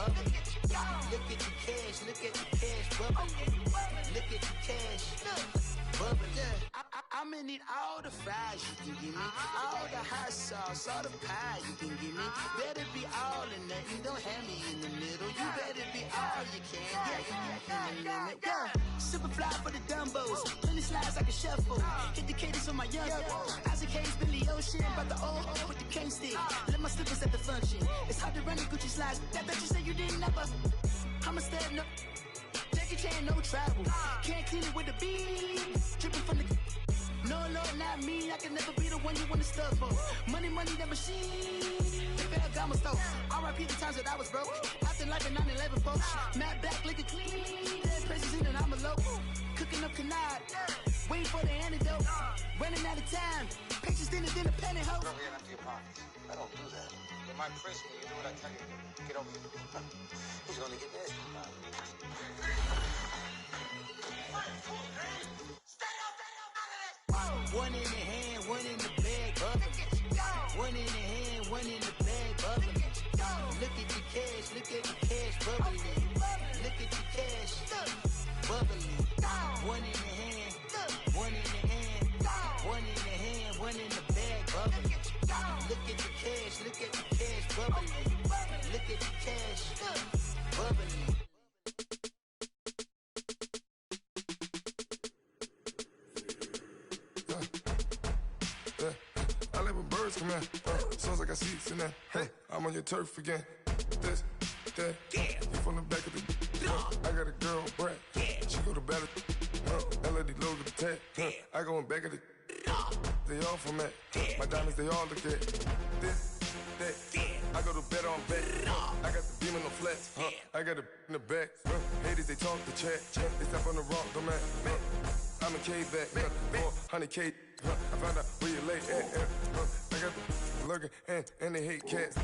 bubbling. Look at the cash, look at the cash bubbling. Look at the cash, bubbling. I'ma need all the fries you can give me, all the hot sauce, all the pie you can give me. Better be all or nothing, don't have me in the middle. You better be all you can, yeah. Super fly for the dumbos, plenty slides like a shuffle. Hit the cadence on my young Isaac Hayes, Billy Ocean, about the old with the cane stick. Let my slippers at the function. It's hard to run the Gucci slides. That bet you say you didn't never. I'ma step no. Jackie Chan, no travel. Can't clean it with the beat. Dripping from the. No, not me. I can never be the one you want to stuff for. Money, the machine. Ferragamo stove. R.I.P. the times that I was broke. Acting like a 9/11 folks. Matte back, liquor clean. Dead presses in and I'm a low. Cooking up canard. Waiting for the antidote. Running out of time. Pictures thinner than a penny hoe. Don't get empty your pockets. I don't do that. In my Chris, when you do what I tell you, get over here. He's gonna get nasty. One in the hand, one in the bag, bubbling. One in the hand, one in the bag, bubbling. Look at the cash, bubbling. Look at the cash, bubbling. One in the hand, one in the hand, one in the hand, one in the bag, bubbling. Look at the cash, bubbling. Look at the cash, bubbling. Come in, soon as I got seats in there, hey, I'm on your turf again. This, that, you from the back of the. I got a girl, Brad. She go to battle. LED logo the tag. I go in back of the. They all from that. My diamonds, they all look at. This, that. I go to bed on bed. I got the beam on the flats. I got it in the back. Haters, they talk the chat. They step on the rock, don't matter. I'm a K-back, 400K. I found out where you lay at. I got the lurking and they hate cats.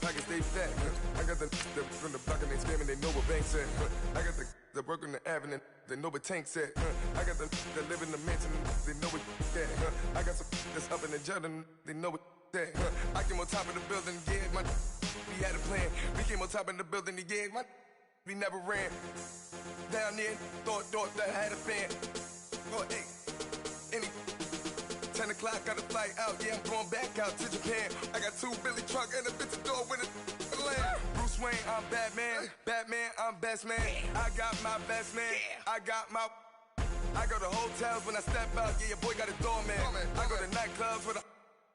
Pockets stay fat. I got the from the block and they scamming, they know what banks at. I got the work on the avenue, they know what tanks at. I got the live in the mansion, they know what that. I got some that's up in the Jordan, they know what that. I came on top of the building, yeah, my we had a plan. We came on top of the building, yeah, my we never ran. Down there, thought that I had a fan. Oh, hey, any 10 o'clock, got a flight out, yeah, I'm going back out to Japan. I got 2 Billy truck and a bitch door with a land. Bruce Wayne, I'm Batman. Batman, I'm best man. I got my best man. I got my. I go to hotels when I step out, yeah, your boy got a doorman. I go to nightclubs with a.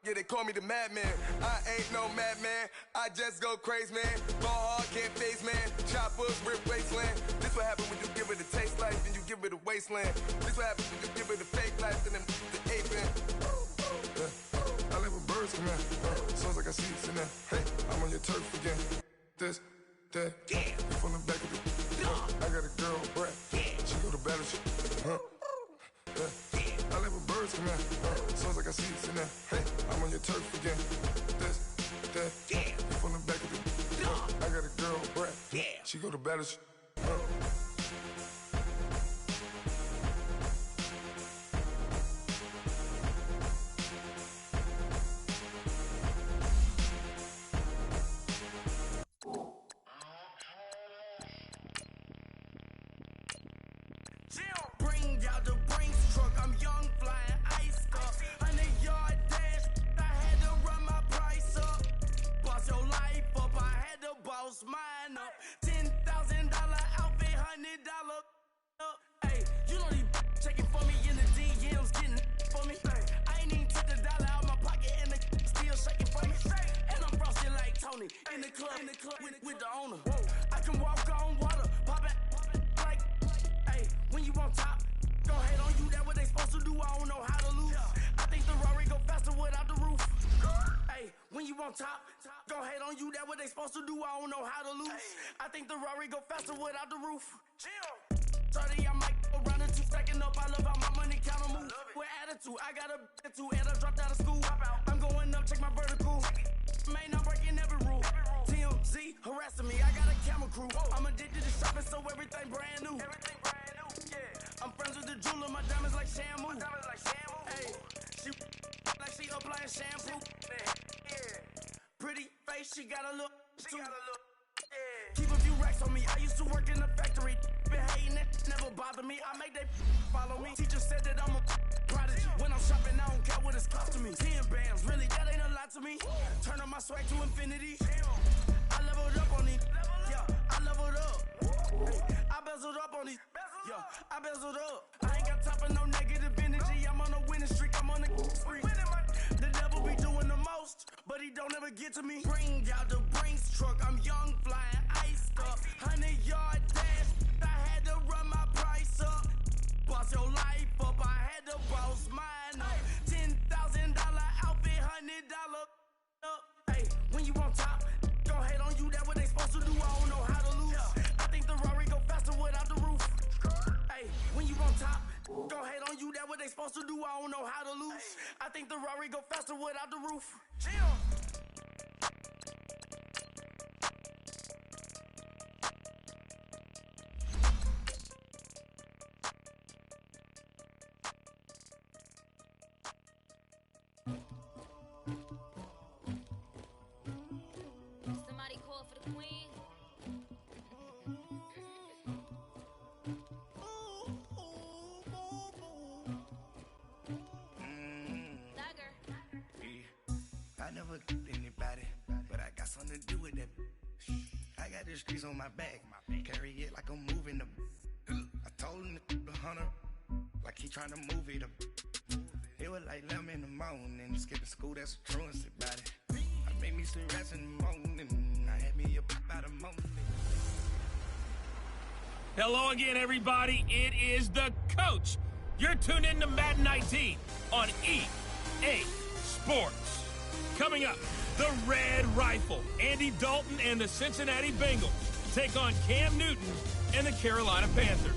Yeah, they call me the madman. I ain't no madman. I just go crazy, man. Ball hard, can't face, man. Choppers, rip wasteland. This what happen when you give it a taste life, then you give it a wasteland. This what happen when you give it a fake life, and then the ape in. I live with birds come in. Soon as I got seats in there. Hey, I'm on your turf again. This, that. You from the back of the. I got a girl, Brad. She go to battle shit. I live with birds come in. Soon as I got seats in there. Hey, I'm on your turf again. This, that. You from the back of the. I got a girl, Brad. She go to battle shit. Bring out the Brinks truck, I'm young, flying ice up. 100-yard dash, I had to run my price up. Boss your life up, I had to boss mine up. $10,000 outfit, $100 up. Hey, you know these checking for me in the DMs, getting for me. I ain't even took the dollar out my pocket and the still shaking for me. And I'm frosted like Tony in the club with the owner. I can walk on water, pop it like. Hey, when you on top, don't hate on you, that what they supposed to do, I don't know how to lose. I think the Rari go faster without the roof. Hey, when you on top, don't hate on you, that what they supposed to do, I don't know how to lose. I think the Rari go faster without the roof. Sorry, I might go round and two stacking up, I love how my money counter move. With attitude, I got a attitude, and I dropped out of school. I'm going up, check my vertical. Man, I'm breaking every rule. TMZ harassing me, I got a camera crew. I'm addicted to shopping, so everything brand new. I'm friends with the jeweler, my diamonds like shampoo. Hey, she like she applying shampoo. Pretty face, she got a look. Keep a wax on me. I used to work in the factory. Been hating it, never bother me. I make they follow me. Teacher said that I'm a prodigy. When I'm shopping, I don't care what it's costing me. 10 bands, really, that ain't a lot to me. Turn up my swag to infinity. I leveled up on these. Yeah, I leveled up. I bezeled up on these. Yeah, I bezeled up. I ain't got time for no negative energy. I'm on a winning streak. I'm on a spree. The devil be doing the most, but he don't ever get to me. Bring out the Brinks truck. I'm young, flying, iced up. 100-yard dash. I had to run my price up. Boss your life up. I had to boss mine up. $10,000 outfit, $100 up. Hey, when you on top, don't hate on you. That what they supposed to do. I don't know how to lose. I think the Rari go faster without the roof. Hey, when you on top, don't hate on you. That what they supposed to do. I don't know how to lose. I think the Rari go faster without the roof. Chill. Somebody call for the queen. I never anybody, but I got something to do with that. I got the streets on my back, carry it like I'm moving them. I told him to the hunter, like he trying to move it up. It was like 11 in the morning, skipping school, that's a truancy about it. I made me some rest in the morning, I had me up about a morning. Hello again, everybody. It is the coach. You're tuned in to Madden 19 on EA Sports. Coming up, the Red Rifle, Andy Dalton and the Cincinnati Bengals take on Cam Newton and the Carolina Panthers.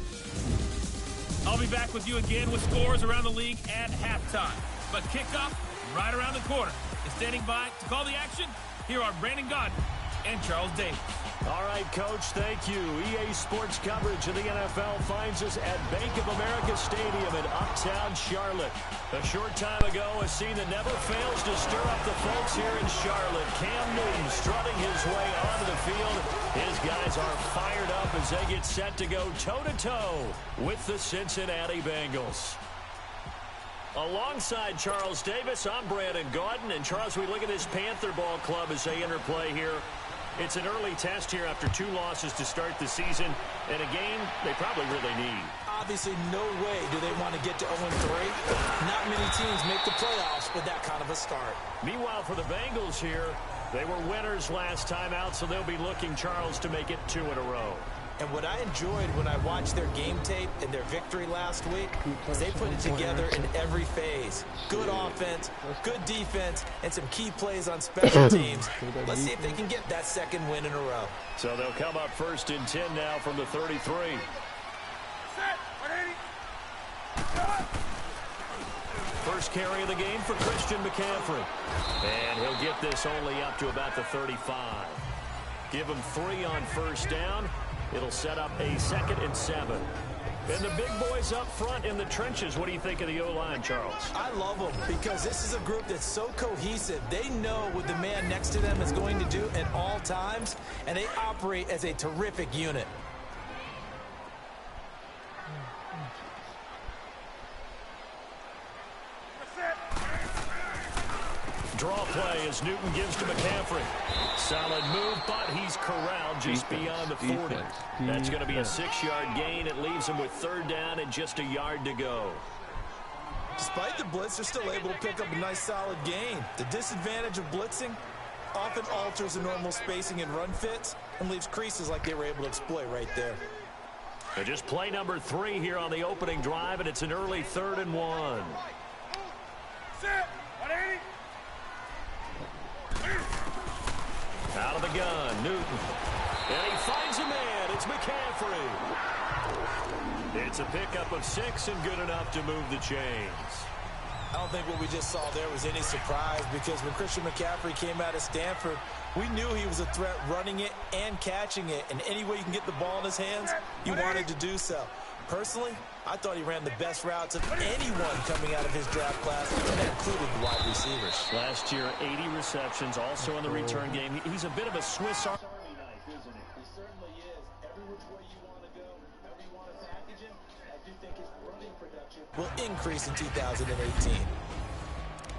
I'll be back with you again with scores around the league at halftime. But kickoff right around the corner. And standing by to call the action, here are Brandon Godden and Charles Davis. All right, Coach, thank you. EA Sports coverage of the NFL finds us at Bank of America Stadium in Uptown Charlotte. A short time ago, a scene that never fails to stir up the folks here in Charlotte. Cam Newton strutting his way onto the field. His guys are fired up as they get set to go toe-to-toe with the Cincinnati Bengals. Alongside Charles Davis, I'm Brandon Gaudin. And Charles, we look at this Panther ball club as they interplay here. It's an early test here after 2 losses to start the season, and a game they probably really need. Obviously, no way do they want to get to 0-3. Not many teams make the playoffs with that kind of a start. Meanwhile, for the Bengals here, they were winners last time out, so they'll be looking, Charles, to make it 2 in a row. And what I enjoyed when I watched their game tape and their victory last week was they put it together in every phase. Good offense, good defense, and some key plays on special teams. Let's see if they can get that second win in a row. So they'll come up first and 10 now from the 33. First carry of the game for Christian McCaffrey. And he'll get this only up to about the 35. Give him 3 on first down. It'll set up a 2nd and 7. And the big boys up front in the trenches. What do you think of the O-line, Charles? I love them because this is a group that's so cohesive. They know what the man next to them is going to do at all times, and they operate as a terrific unit. Draw play as Newton gives to McCaffrey. Solid move, but he's corralled just beyond the 40. That's going to be a 6-yard gain. It leaves him with 3rd down and just a yard to go. Despite the blitz, they're still able to pick up a nice solid gain. The disadvantage of blitzing often alters the normal spacing and run fits and leaves creases like they were able to exploit right there. And just play number 3 here on the opening drive, and it's an early 3rd and 1. Out of the gun, Newton. And he finds a man. It's McCaffrey. It's a pickup of 6 and good enough to move the chains. I don't think what we just saw there was any surprise because when Christian McCaffrey came out of Stanford, we knew he was a threat running it and catching it. And any way you can get the ball in his hands, he wanted to do so. Personally, I thought he ran the best routes of anyone coming out of his draft class, and that included the wide receivers. Last year, 80 receptions, also in the return game. He's a bit of a Swiss Army knife, isn't he? He certainly is. will increase in 2018.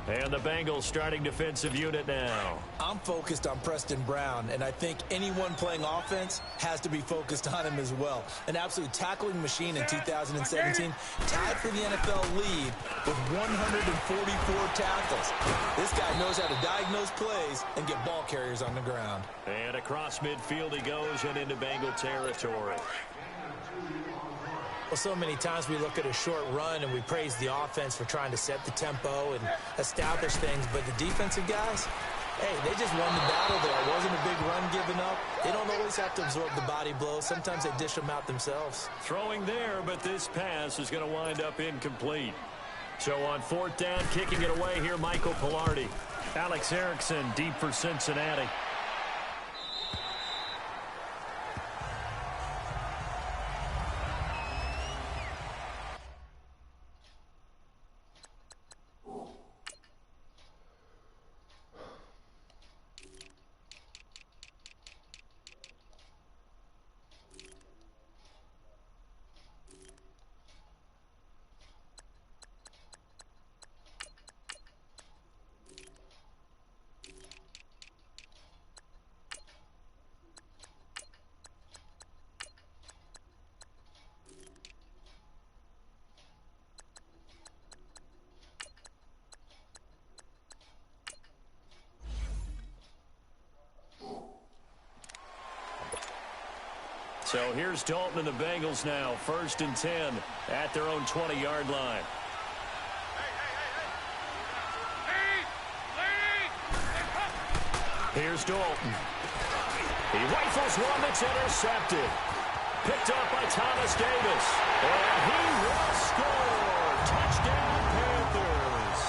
And the Bengals starting defensive unit now. I'm focused on Preston Brown, and I think anyone playing offense has to be focused on him as well. An absolute tackling machine in 2017, tied for the NFL lead with 144 tackles. This guy knows how to diagnose plays and get ball carriers on the ground. And across midfield he goes and into Bengal territory. Well, so many times we look at a short run and we praise the offense for trying to set the tempo and establish things, but the defensive guys, hey, they just won the battle there. It wasn't a big run given up. They don't always have to absorb the body blows. Sometimes they dish them out themselves. Throwing there, but this pass is going to wind up incomplete. So on 4th down, kicking it away here, Michael Pilardi. Alex Erickson deep for Cincinnati. So here's Dalton and the Bengals now, 1st and 10 at their own 20-yard line. Here's Dalton. He rifles one that's intercepted. Picked up by Thomas Davis. And he will score. Touchdown, Panthers.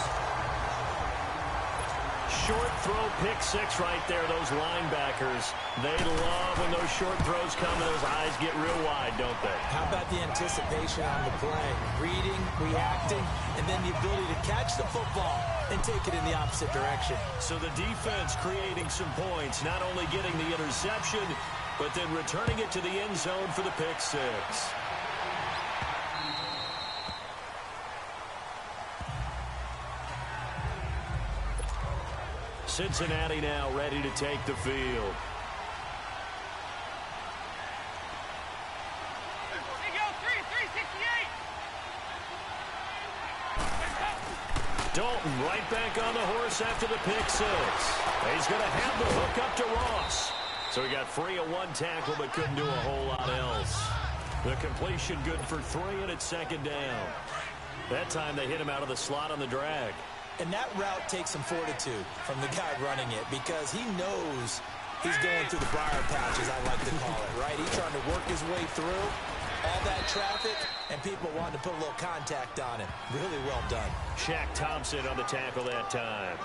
Short throw, pick 6 right there, those linebackers. They love when those short throws come and those eyes get real wide, don't they? How about the anticipation on the play? Reading, reacting, and then the ability to catch the football and take it in the opposite direction. So the defense creating some points, not only getting the interception, but then returning it to the end zone for the pick 6. Cincinnati now ready to take the field. Dalton right back on the horse after the pick 6. He's going to have the hook up to Ross. So he got free of 1 tackle but couldn't do a whole lot else. The completion good for 3, and it's 2nd down. That time they hit him out of the slot on the drag. And that route takes some fortitude from the guy running it because he knows he's going through the briar patch, as I like to call it, right? He's trying to work his way through all that traffic, and people wanted to put a little contact on him. Really well done. Shaq Thompson on the tackle that time.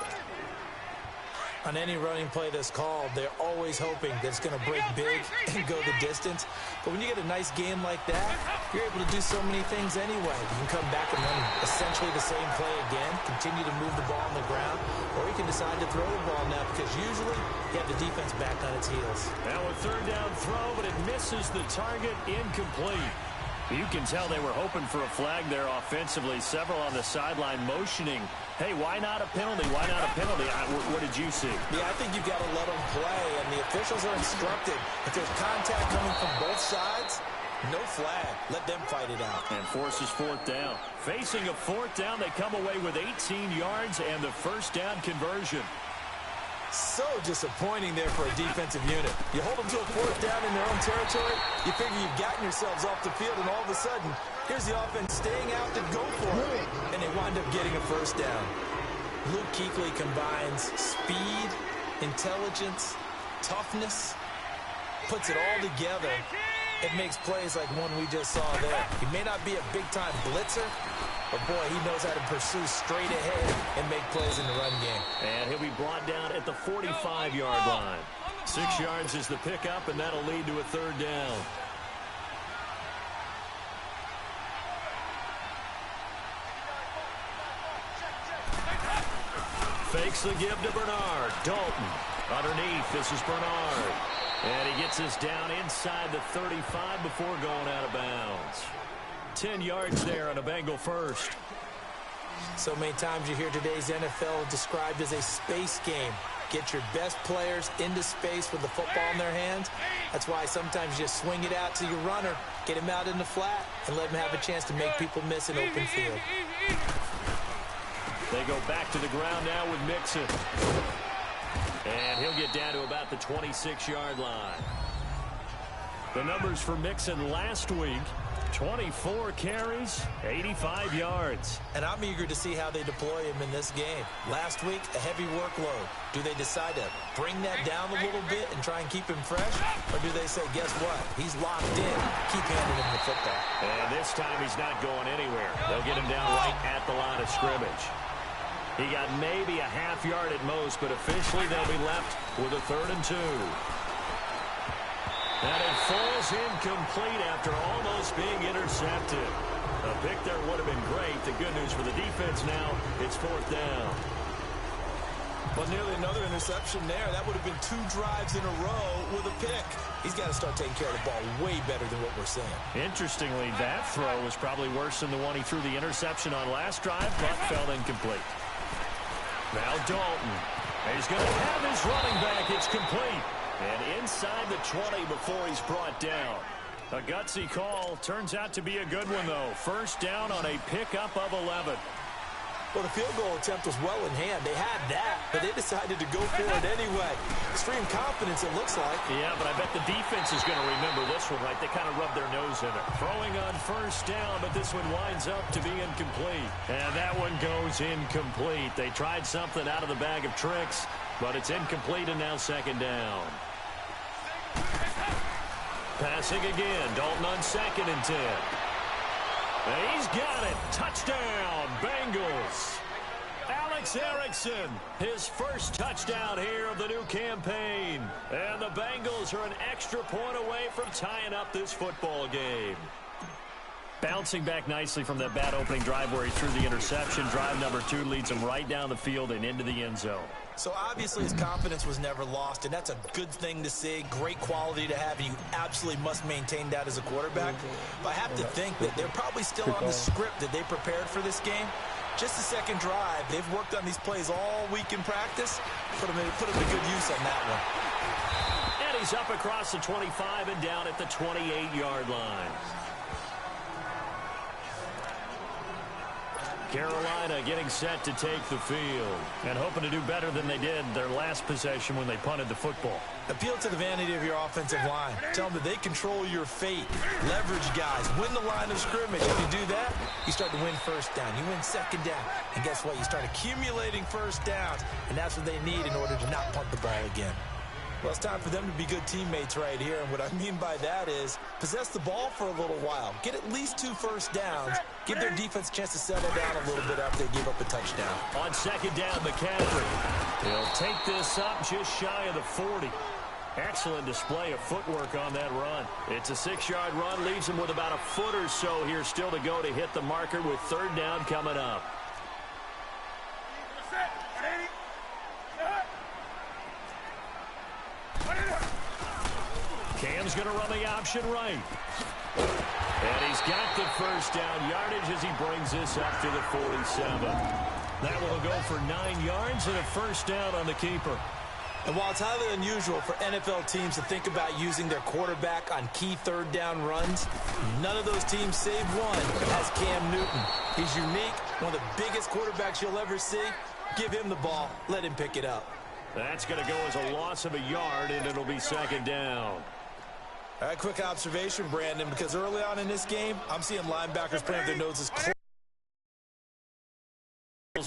On any running play that's called, they're always hoping that it's going to break big and go the distance. But when you get a nice game like that, you're able to do so many things anyway. You can come back and run essentially the same play again, continue to move the ball on the ground, or you can decide to throw the ball now because usually you have the defense back on its heels. Now a 3rd down throw, but it misses the target, incomplete. You can tell they were hoping for a flag there offensively. Several on the sideline motioning. Hey, why not a penalty? Why not a penalty? What did you see? Yeah, I think you've got to let them play, and the officials are instructed. If there's contact coming from both sides, no flag. Let them fight it out. And forces 4th down. Facing a 4th down, they come away with 18 yards and the 1st down conversion. So disappointing there for a defensive unit. You hold them to a 4th down in their own territory, you figure you've gotten yourselves off the field, and all of a sudden, here's the offense staying out to go for it, and they wind up getting a 1st down. Luke Kuechly combines speed, intelligence, toughness, puts it all together. It makes plays like one we just saw there. He may not be a big-time blitzer, but, boy, he knows how to pursue straight ahead and make plays in the run game. And he'll be brought down at the 45-yard line. 6 yards is the pickup, and that'll lead to a 3rd down. Fakes the give to Bernard. Dalton underneath. This is Bernard. And he gets us down inside the 35 before going out of bounds. 10 yards there on a Bengal first. So many times you hear today's NFL described as a space game. Get your best players into space with the football in their hands. That's why sometimes you just swing it out to your runner, get him out in the flat, and let him have a chance to make people miss an open field. They go back to the ground now with Mixon. And he'll get down to about the 26-yard line. The numbers for Mixon last week: 24 carries, 85 yards. And I'm eager to see how they deploy him in this game. Last week, a heavy workload. Do they decide to bring that down a little bit and try and keep him fresh? Or do they say, guess what? He's locked in. Keep handing him the football. And this time he's not going anywhere. They'll get him down right at the line of scrimmage. He got maybe a half yard at most, but officially they'll be left with a 3rd and 2. And it falls incomplete after almost being intercepted. A pick there would have been great. The good news for the defense now, it's 4th down. Well, nearly another interception there. That would have been 2 drives in a row with a pick. He's got to start taking care of the ball way better than what we're seeing. Interestingly, that throw was probably worse than the one he threw the interception on last drive, but fell incomplete. Now Dalton. He's going to have his running back. It's complete. And inside the 20 before he's brought down. A gutsy call. Turns out to be a good one, though. 1st down on a pickup of 11. Well, the field goal attempt was well in hand. They had that, but they decided to go for it anyway. Extreme confidence, it looks like. Yeah, but I bet the defense is going to remember this one, right? They kind of rubbed their nose in it. Throwing on 1st down, but this one winds up to be incomplete. And that one goes incomplete. They tried something out of the bag of tricks, but it's incomplete, and now 2nd down. Passing again. Dalton on 2nd and 10. He's got it. Touchdown, Bengals. Alex Erickson, his first touchdown here of the new campaign. And the Bengals are an extra point away from tying up this football game. Bouncing back nicely from that bad opening drive where he threw the interception. Drive number 2 leads him right down the field and into the end zone. So obviously his confidence was never lost, and that's a good thing to see. Great quality to have, and you absolutely must maintain that as a quarterback. But I have to think that they're probably still on the script that they prepared for this game. Just the 2nd drive. They've worked on these plays all week in practice. Put them to good use on that one. And he's up across the 25 and down at the 28-yard line. Carolina getting set to take the field and hoping to do better than they did their last possession when they punted the football. Appeal to the vanity of your offensive line. Tell them that they control your fate. Leverage guys. Win the line of scrimmage. If you do that, you start to win 1st down. You win 2nd down. And guess what? You start accumulating 1st downs. And that's what they need in order to not punt the ball again. Well, it's time for them to be good teammates right here. And what I mean by that is possess the ball for a little while. Get at least 2 1st downs. Give their defense a chance to settle down a little bit after they give up a touchdown. On 2nd down, McCaffrey. He'll take this up just shy of the 40. Excellent display of footwork on that run. It's a 6-yard run. Leaves him with about a foot or so here still to go to hit the marker with 3rd down coming up. Cam's going to run the option right. And he's got the 1st down yardage as he brings this up to the 47. That will go for 9 yards and a 1st down on the keeper. And while it's highly unusual for NFL teams to think about using their quarterback on key 3rd down runs, none of those teams save one has Cam Newton. He's unique, one of the biggest quarterbacks you'll ever see. Give him the ball. Let him pick it up. That's going to go as a loss of a yard, and it'll be 2nd down. All right, quick observation, Brandon, because early on in this game, I'm seeing linebackers playing with their noses closed.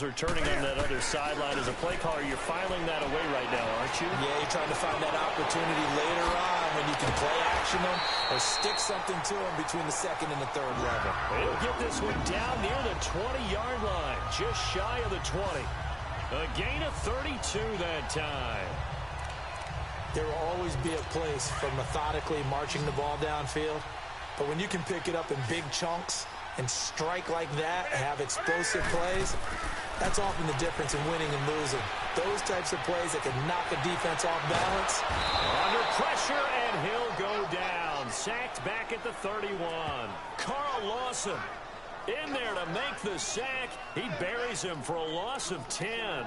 Are turning on that other sideline as a play caller. You're filing that away right now, aren't you? Yeah, you're trying to find that opportunity later on when you can play action them or stick something to them between the 2nd and the 3rd level. He'll get this one down near the 20-yard line, just shy of the 20. A gain of 32 that time. There will always be a place for methodically marching the ball downfield, but when you can pick it up in big chunks and strike like that, have explosive plays, that's often the difference in winning and losing. Those types of plays that can knock a defense off balance. Under pressure, and he'll go down. down, sacked back at the 31. Carl Lawson in there to make the sack. He buries him for a loss of 10.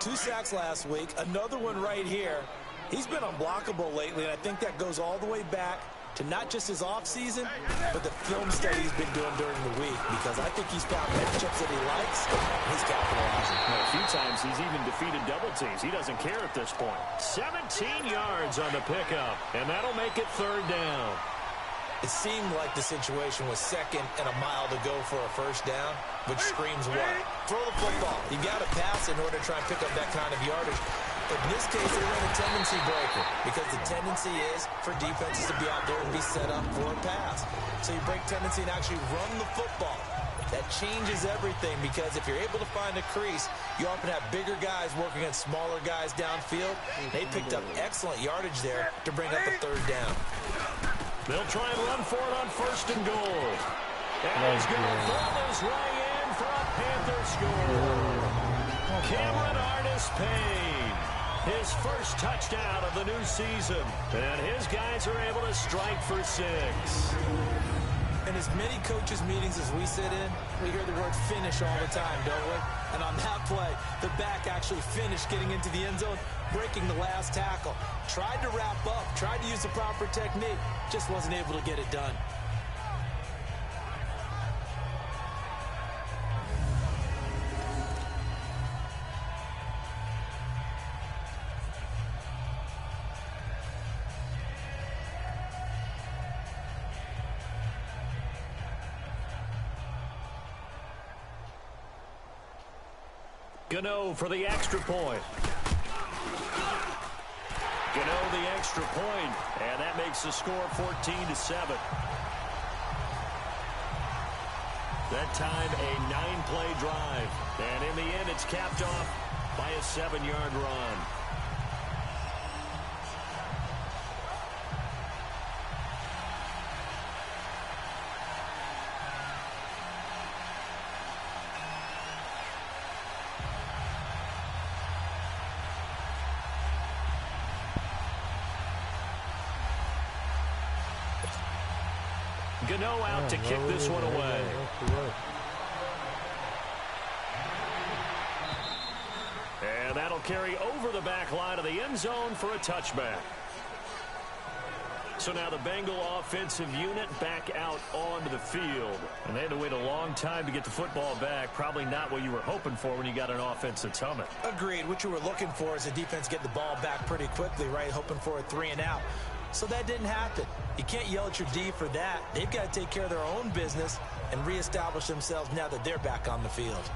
2 sacks last week, another one right here. He's been unblockable lately, and I think that goes all the way back to not just his offseason, but the film study he's been doing during the week, because I think he's found matchups that he likes, and he's capitalizing. A few times he's even defeated double teams. He doesn't care at this point. 17 yards on the pickup, and that'll make it 3rd down. It seemed like the situation was 2nd and a mile to go for a 1st down, which screams what? Throw the football. You got to pass in order to try and pick up that kind of yardage. But in this case, they run a tendency breaker, because the tendency is for defenses to be out there and be set up for a pass. So you break tendency and actually run the football. That changes everything, because if you're able to find a crease, you often have bigger guys working against smaller guys downfield. They picked up excellent yardage there to bring up a 3rd down. They'll try and run for it on 1st and goal. And he's going to throw his way in for a Panther score. Cameron Artis-Payne. His first touchdown of the new season. And his guys are able to strike for 6. In as many coaches' meetings as we sit in, we hear the word finish all the time, don't we? And on that play, the back actually finished getting into the end zone, breaking the last tackle. Tried to wrap up, tried to use the proper technique, just wasn't able to get it done. Gano for the extra point. Gano the extra point, and that makes the score 14-7. That time a 9-play drive, and in the end it's capped off by a 7-yard run. Gano out to kick this one away. And that'll carry over the back line of the end zone for a touchback. So now the Bengal offensive unit back out onto the field. And they had to wait a long time to get the football back. Probably not what you were hoping for when you got an offense that's humming. Agreed. What you were looking for is the defense get the ball back pretty quickly, right? Hoping for a 3 and out. So that didn't happen. You can't yell at your D for that. They've got to take care of their own business and reestablish themselves now that they're back on the field.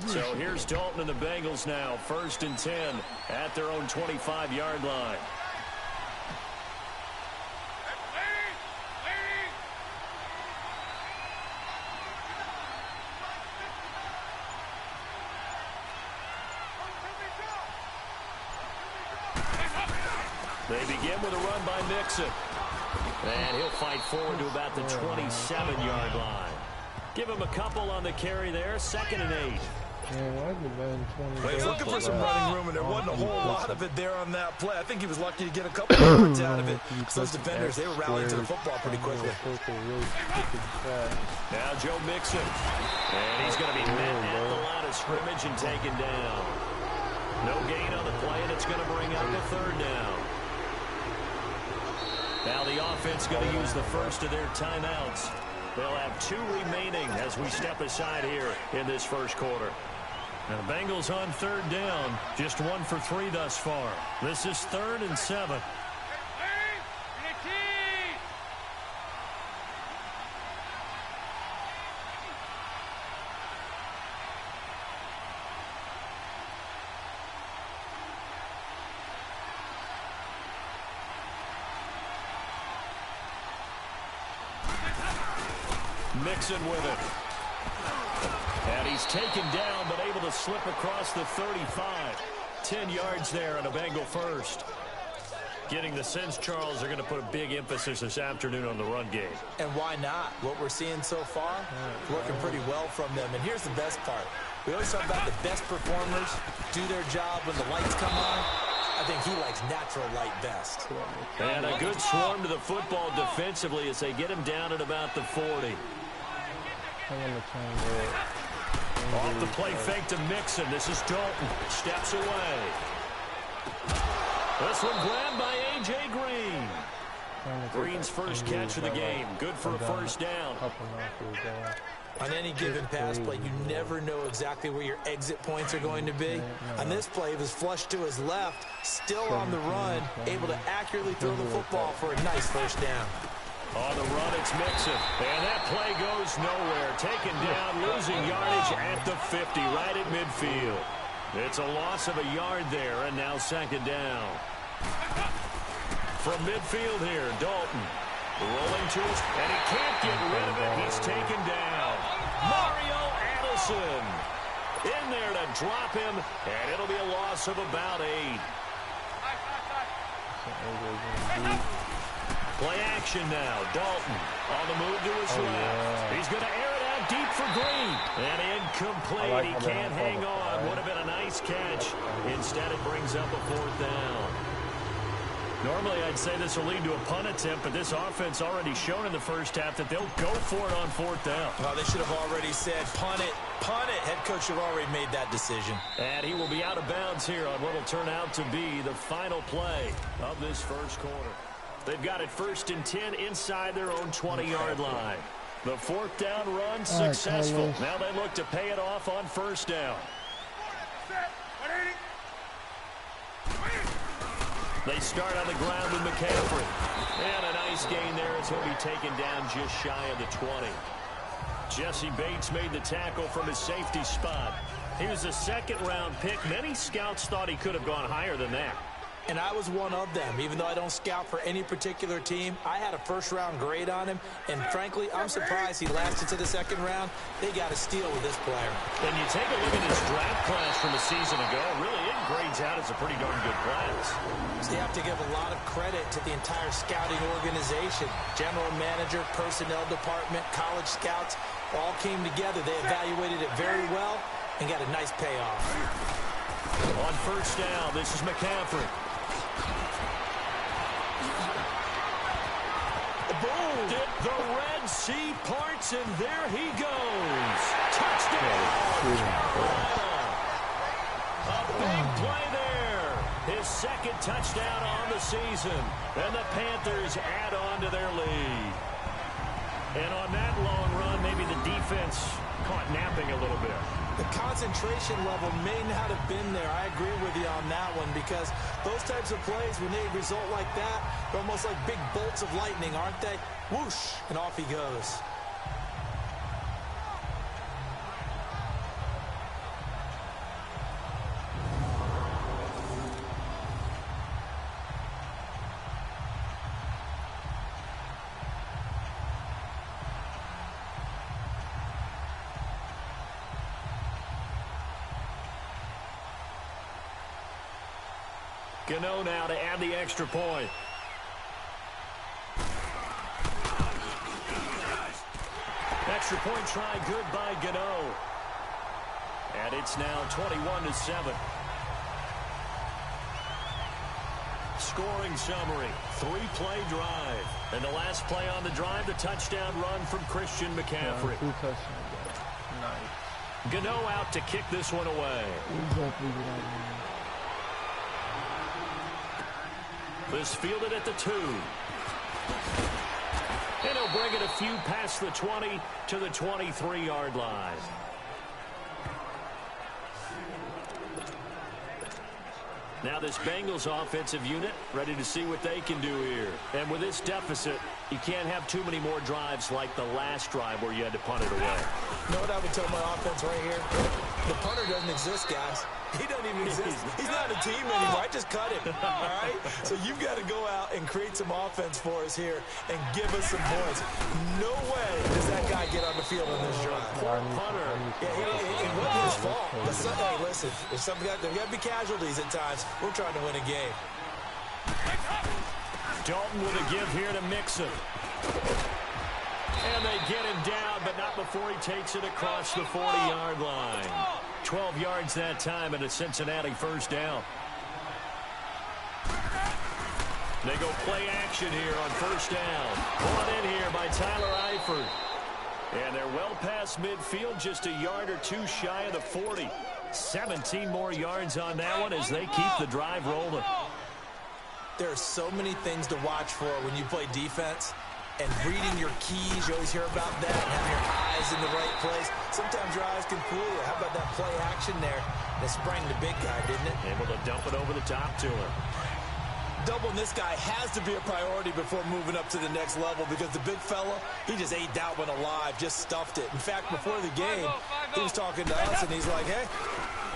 So here's Dalton and the Bengals now, 1st and 10 at their own 25-yard line. They begin with a run by Mixon. And he'll fight forward to about the 27-yard line. Give him a couple on the carry there, 2nd and 8. Well, he's looking for some running room, and there wasn't a whole lot of it there on that play. I think he was lucky to get a couple of yards out of it. Those defenders, they were rallying to the football pretty quickly. Now Joe Mixon. And he's going to be met at the line of scrimmage and taken down. No gain on the play, and it's going to bring up a 3rd down. Now the offense going to use the first of their timeouts. They'll have 2 remaining as we step aside here in this first quarter. Now the Bengals on 3rd down, just 1 for 3 thus far. This is 3rd and 7. Mixon with it. And he's taken down, but able to slip across the 35. 10 yards there on a Bengal first. Getting the sense, Charles, are going to put a big emphasis this afternoon on the run game. And why not? What we're seeing so far, working pretty well from them. And here's the best part. We always talk about the best performers do their job when the lights come on. I think he likes natural light best. And a good swarm to the football defensively as they get him down at about the 40. Off the play fake to Mixon. This is Dalton. Steps away. This one grabbed by A.J. Green. Green's first catch of the game. Good for a 1st down. On any given pass play, you never know exactly where your exit points are going to be. On this play, he was flushed to his left, still on the run, able to accurately throw the football for a nice 1st down. On the run, it's Mixon. And that play goes nowhere. Taken down, losing yardage at the 50, right at midfield. It's a loss of a yard there, and now 2nd down. From midfield here, Dalton. Rolling to his, and he can't get rid of it. He's taken down. Mario Addison in there to drop him, and it'll be a loss of about 8. Play action now. Dalton on the move to his left. He's going to air it out deep for Green. And incomplete. He can't hang on. Would have been a nice catch. Instead, it brings up a 4th down. Normally, I'd say this will lead to a punt attempt, but this offense already shown in the first half that they'll go for it on 4th down. Well, they should have already said, punt it, punt it. Head coach should have already made that decision. And he will be out of bounds here on what will turn out to be the final play of this first quarter. They've got it 1st and 10 inside their own 20-yard line. The 4th down run successful. Now they look to pay it off on 1st down. They start on the ground with McCaffrey. And a nice gain there as he'll be taken down just shy of the 20. Jesse Bates made the tackle from his safety spot. He was a 2nd-round pick. Many scouts thought he could have gone higher than that. And I was one of them. Even though I don't scout for any particular team, I had a 1st-round grade on him. And frankly, I'm surprised he lasted to the 2nd round. They got a steal with this player. And you take a look at his draft class from a season ago. Really, it grades out as a pretty darn good class. So you have to give a lot of credit to the entire scouting organization. General manager, personnel department, college scouts all came together. They evaluated it very well and got a nice payoff. On 1st down, this is McCaffrey. Boom! The Red Sea parts, and there he goes. Touchdown! A big play there. His 2nd touchdown on the season. And the Panthers add on to their lead. And on that long run, maybe the defense caught napping a little bit. The concentration level may not have been there. I agree with you on that one because those types of plays, when they result like that, they're almost like big bolts of lightning, aren't they? Whoosh, and off he goes. Gano now to add the extra point. Extra point try good by Gano. And it's now 21-7. Scoring summary, 3-play drive. And the last play on the drive, the touchdown run from Christian McCaffrey. Nice. Gano out to kick this one away. This fielded at the 2. And he'll bring it a few past the 20 to the 23-yard line. Now this Bengals offensive unit ready to see what they can do here. And with this deficit, you can't have too many more drives like the last drive where you had to punt it away. You know what I would tell my offense right here? The punter doesn't exist, guys. He doesn't even exist. He's not a team anymore. I just cut him, all right? So you've got to go out and create some offense for us here and give us some points. No way does that guy get on the field on this drive. Poor punter. Yeah, it wasn't his fault. Hey, listen, there's got to be casualties at times. We're trying to win a game. Dalton with a give here to Mixon. And they get him down, but not before he takes it across the 40-yard line. 12 yards that time and a Cincinnati first down. They go play action here on first down. Brought in here by Tyler Eifert. And they're well past midfield, just a yard or two shy of the 40. 17 more yards on that one as they keep the drive rolling. There are so many things to watch for when you play defense. And reading your keys, you always hear about that, and having your eyes in the right place. Sometimes your eyes can fool you. How about that play action there? They sprang the big guy, didn't it? Able to dump it over the top to him. Doubling this guy has to be a priority before moving up to the next level because the big fella, he just ate that one alive, just stuffed it. In fact, before the game, he was talking to us, and he's like, hey,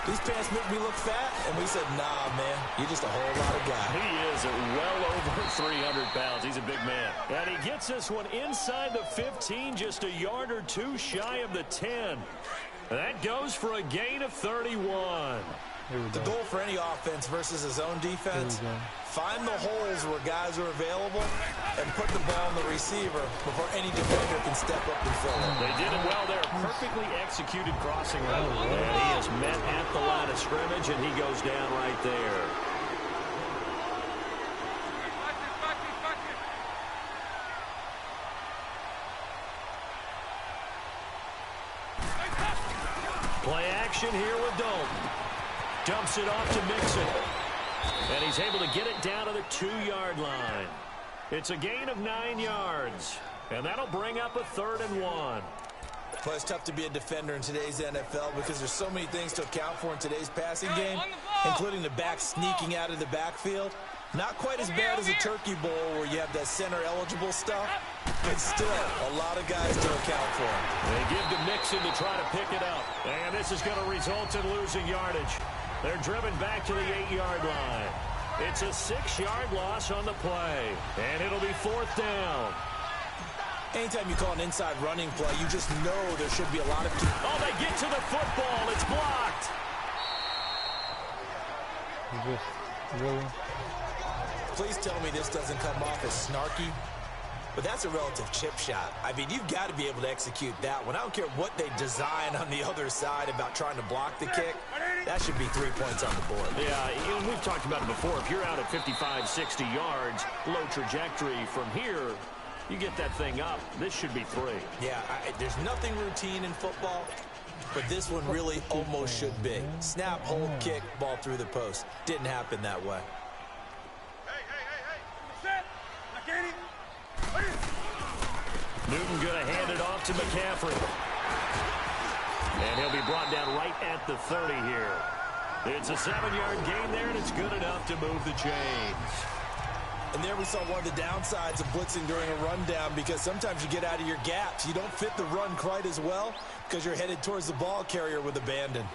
these pants make me look fat. And we said, nah, man, you're just a whole lot of guy. He is well over 300 pounds. He's a big man. And he gets this one inside the 15, just a yard or two shy of the 10. That goes for a gain of 31. The goal for any offense versus his own defense, find the holes where guys are available and put the ball on the receiver before any defender can step up and fill it. They did it well there. Perfectly executed crossing route. And he is met at the line of scrimmage, and he goes down right there. Play action here with Dalton. Dumps it off to Mixon. And he's able to get it down to the 2-yard line. It's a gain of 9 yards. And that'll bring up a 3rd and 1. Well, it's tough to be a defender in today's NFL because there's so many things to account for in today's passing game, including the back sneaking out of the backfield. Not quite as bad as a turkey bowl where you have that center-eligible stuff, but still a lot of guys to account for. They give to Mixon to try to pick it up. And this is going to result in losing yardage. They're driven back to the 8-yard line. It's a 6-yard loss on the play, and it'll be 4th down. Anytime you call an inside running play, you just know there should be a lot of... Oh, they get to the football. It's blocked. Really? Please tell me this doesn't come off as snarky. But that's a relative chip shot. I mean, you've got to be able to execute that one. I don't care what they design on the other side about trying to block the kick. That should be 3 points on the board. Yeah, we've talked about it before. If you're out at 55, 60 yards, low trajectory from here, you get that thing up. This should be 3. Yeah, there's nothing routine in football, but this one really almost should be. Snap, hold, kick, ball through the post. Didn't happen that way. Newton going to hand it off to McCaffrey. And he'll be brought down right at the 30 here. It's a 7-yard gain there, and it's good enough to move the chains. And there we saw one of the downsides of blitzing during a rundown because sometimes you get out of your gaps. You don't fit the run quite as well because you're headed towards the ball carrier with abandon.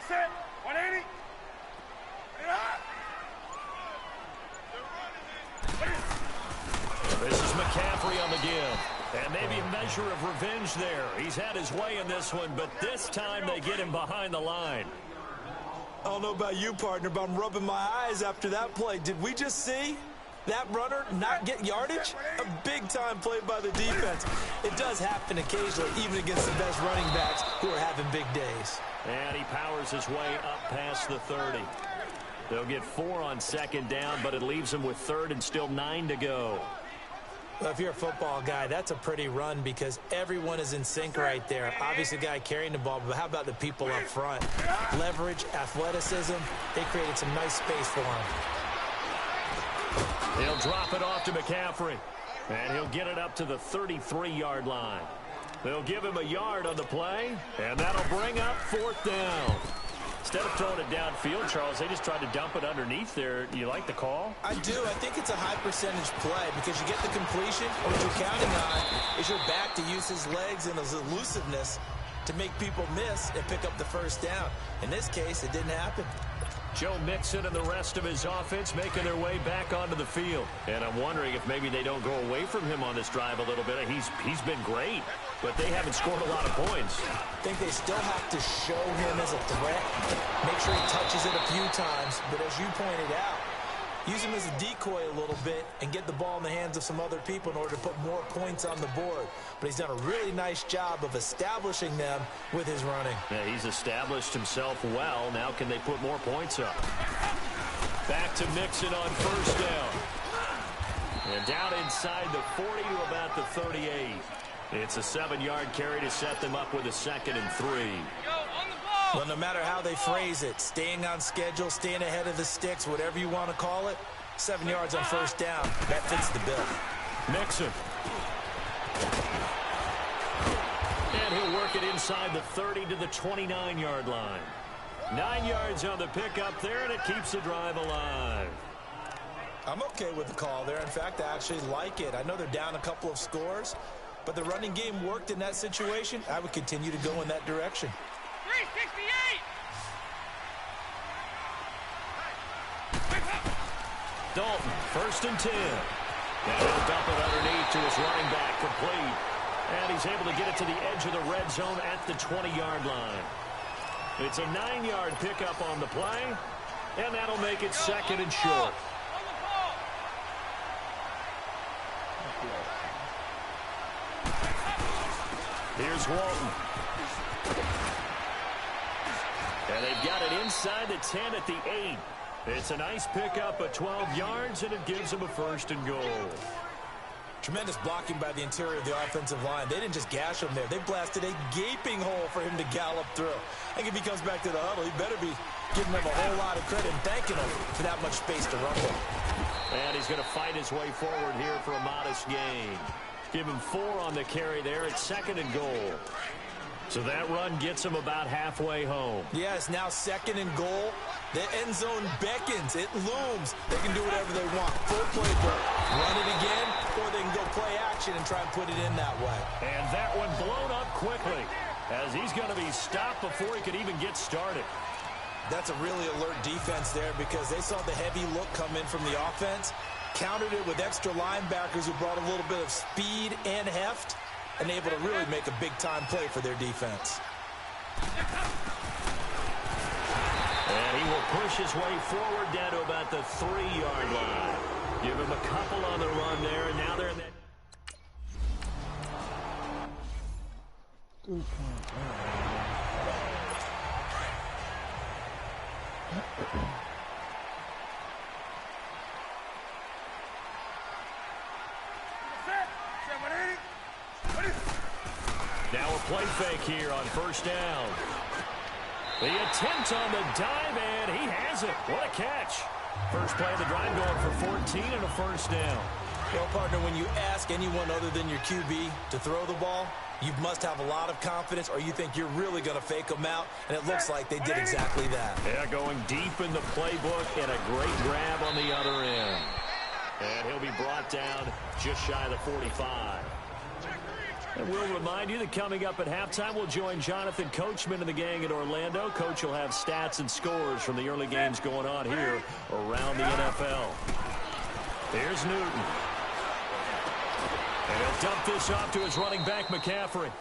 180. This is McCaffrey on the give. And maybe a measure of revenge there. He's had his way in this one, but this time they get him behind the line. I don't know about you, partner, but I'm rubbing my eyes after that play. Did we just see that runner not get yardage? A big-time play by the defense. It does happen occasionally, even against the best running backs who are having big days. And he powers his way up past the 30. They'll get 4 on second down, but it leaves them with third and still 9 to go. Well, if you're a football guy, that's a pretty run because everyone is in sync right there. Obviously, the guy carrying the ball, but how about the people up front? Leverage, athleticism, they created some nice space for him. He'll drop it off to McCaffrey, and he'll get it up to the 33-yard line. They'll give him a yard on the play, and that'll bring up 4th down. Instead of throwing it downfield, Charles, they just tried to dump it underneath there. Do you like the call? I do. I think it's a high-percentage play because you get the completion, or what you're counting on is your back to use his legs and his elusiveness to make people miss and pick up the first down. In this case, it didn't happen. Joe Mixon and the rest of his offense making their way back onto the field. And I'm wondering if maybe they don't go away from him on this drive a little bit. He's been great, but they haven't scored a lot of points. I think they still have to show him as a threat, make sure he touches it a few times. But as you pointed out, use him as a decoy a little bit and get the ball in the hands of some other people in order to put more points on the board. But he's done a really nice job of establishing them with his running. Yeah, he's established himself well. Now can they put more points up? Back to Mixon on first down. And down inside the 40 to about the 38. It's a 7-yard carry to set them up with a 2nd and 3. Well, no matter how they phrase it, staying on schedule, staying ahead of the sticks, whatever you want to call it, 7 yards on first down, that fits the bill. Mixon. And he'll work it inside the 30 to the 29-yard line. 9 yards on the pickup there, and it keeps the drive alive. I'm okay with the call there. In fact, I actually like it. I know they're down a couple of scores, but the running game worked in that situation. I would continue to go in that direction. 368! Dalton, 1st and 10. And he'll dump it underneath to his running back, complete. And he's able to get it to the edge of the red zone at the 20-yard line. It's a 9-yard pickup on the play, and that'll make it 2nd and short. Here's Walton. And they've got it inside the 10 at the 8. It's a nice pickup of 12 yards, and it gives them a 1st and goal. Tremendous blocking by the interior of the offensive line. They didn't just gash him there. They blasted a gaping hole for him to gallop through. I think if he comes back to the huddle, he better be giving them a whole lot of credit and thanking them for that much space to run with. And he's going to fight his way forward here for a modest gain. Give him 4 on the carry there. It's 2nd and goal. So that run gets him about halfway home. Yes, now 2nd and goal. The end zone beckons. It looms. They can do whatever they want. Full playbook. Run it again, or they can go play action and try and put it in that way. And that one blown up quickly as he's going to be stopped before he could even get started. That's a really alert defense there because they saw the heavy look come in from the offense, countered it with extra linebackers who brought a little bit of speed and heft, and able to really make a big-time play for their defense. And he will push his way forward down to about the 3-yard line. Give him a couple on the run there, and now they're in that. Now a play fake here on first down. The attempt on the dive, and he has it. What a catch. First play of the drive going for 14 and a first down. Well, partner, when you ask anyone other than your QB to throw the ball, you must have a lot of confidence or you think you're really going to fake them out, and it looks like they did exactly that. Yeah, going deep in the playbook and a great grab on the other end. And he'll be brought down just shy of the 45. And we'll remind you that coming up at halftime, we'll join Jonathan Coachman and the gang in Orlando. Coach will have stats and scores from the early games going on here around the NFL. Here's Newton. And he'll dump this off to his running back, McCaffrey.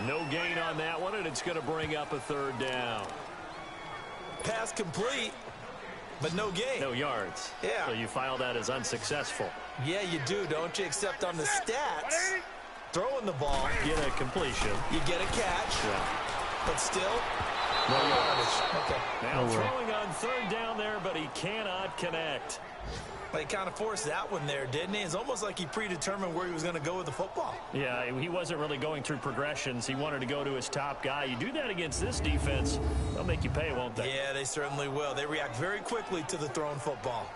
No gain on that one, and it's going to bring up a 3rd down. Pass complete, but no gain. No yards. Yeah. So you file that as unsuccessful. Yeah, you do, don't you? Except on the stats, throwing the ball, Get a completion. you get a catch, but still, No yardage. Okay. Now throwing on third down there, but he cannot connect. But he kind of forced that one there, didn't he? It's almost like he predetermined where he was going to go with the football. Yeah, he wasn't really going through progressions. He wanted to go to his top guy. You do that against this defense, they'll make you pay, won't they? Yeah, they certainly will. They react very quickly to the thrown football.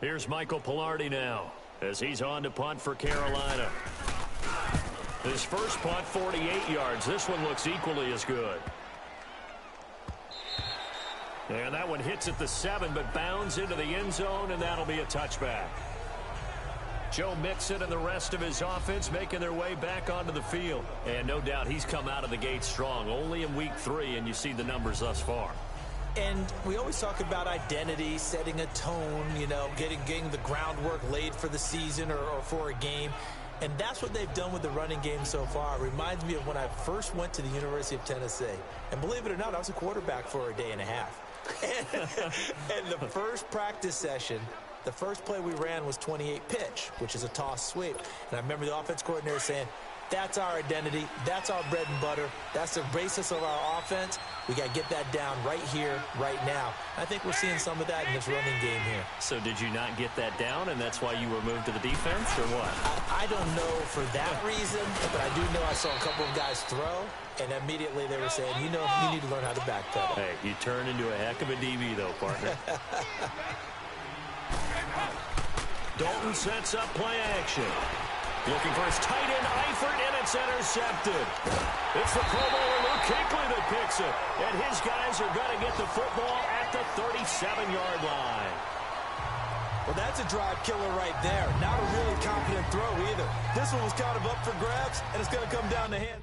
Here's Michael Pilardi now as he's on to punt for Carolina. His first punt, 48 yards. This one looks equally as good. And that one hits at the 7, but bounds into the end zone, and that'll be a touchback. Joe Mixon and the rest of his offense making their way back onto the field. And no doubt he's come out of the gate strong. Only in week 3, and you see the numbers thus far. And we always talk about identity, setting a tone, you know, getting the groundwork laid for the season or for a game. And that's what they've done with the running game so far. It reminds me of when I first went to the University of Tennessee. And believe it or not, I was a quarterback for a day and a half. And the first practice session, the first play we ran was 28 pitch, which is a toss sweep. And I remember the offense coordinator saying, that's our identity. That's our bread and butter. That's the basis of our offense. We got to get that down right here, right now. I think we're seeing some of that in this running game here. So did you not get that down, and that's why you were moved to the defense, or what? I don't know for that reason, but I do know I saw a couple of guys throw, and immediately they were saying, you know, you need to learn how to backpedal. Hey, you turn into a heck of a DB, though, partner. Dalton sets up play action. Looking for his tight end, Eifert, and it's intercepted. It's the Pro Bowler Luke Kuechly that picks it. And his guys are going to get the football at the 37-yard line. Well, that's a drive killer right there. Not a really confident throw either. This one was kind of up for grabs, and it's going to come down to hand.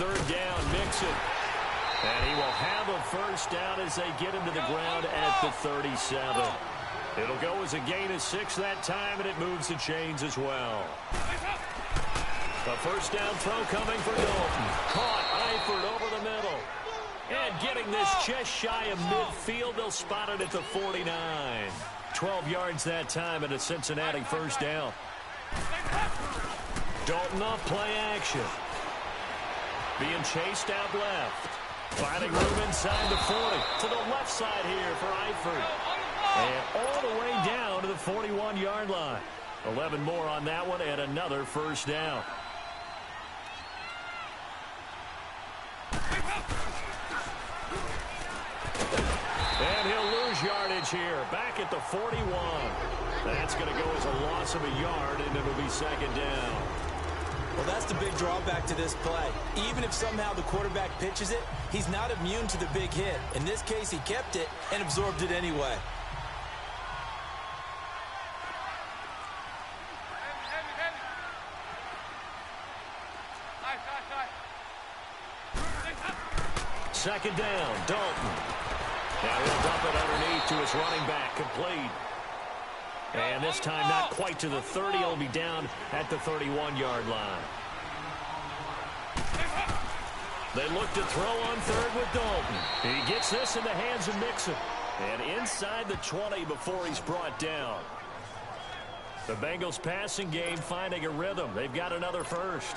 Third down, Mixon. And he will have a first down as they get him to the ground at the 37. It'll go as a gain of 6 that time, and it moves the chains as well. A first down throw coming for Dalton. Caught Eifert over the middle. And getting this just shy of midfield, they'll spot it at the 49. 12 yards that time, and a Cincinnati first down. Dalton off play action. Being chased out left. Finding room inside the 40. To the left side here for Eifert. And all the way down to the 41-yard line. 11 more on that one and another first down. And he'll lose yardage here. Back at the 41. That's going to go as a loss of a yard, and it'll be second down. Well, that's the big drawback to this play. Even if somehow the quarterback pitches it, he's not immune to the big hit. In this case, he kept it and absorbed it anyway. Second down, Dalton. Now he'll dump it underneath to his running back, complete. And this time not quite to the 30. He'll be down at the 31-yard line. They look to throw on third with Dalton. He gets this in the hands of Mixon. And inside the 20 before he's brought down. The Bengals passing game finding a rhythm. They've got another first.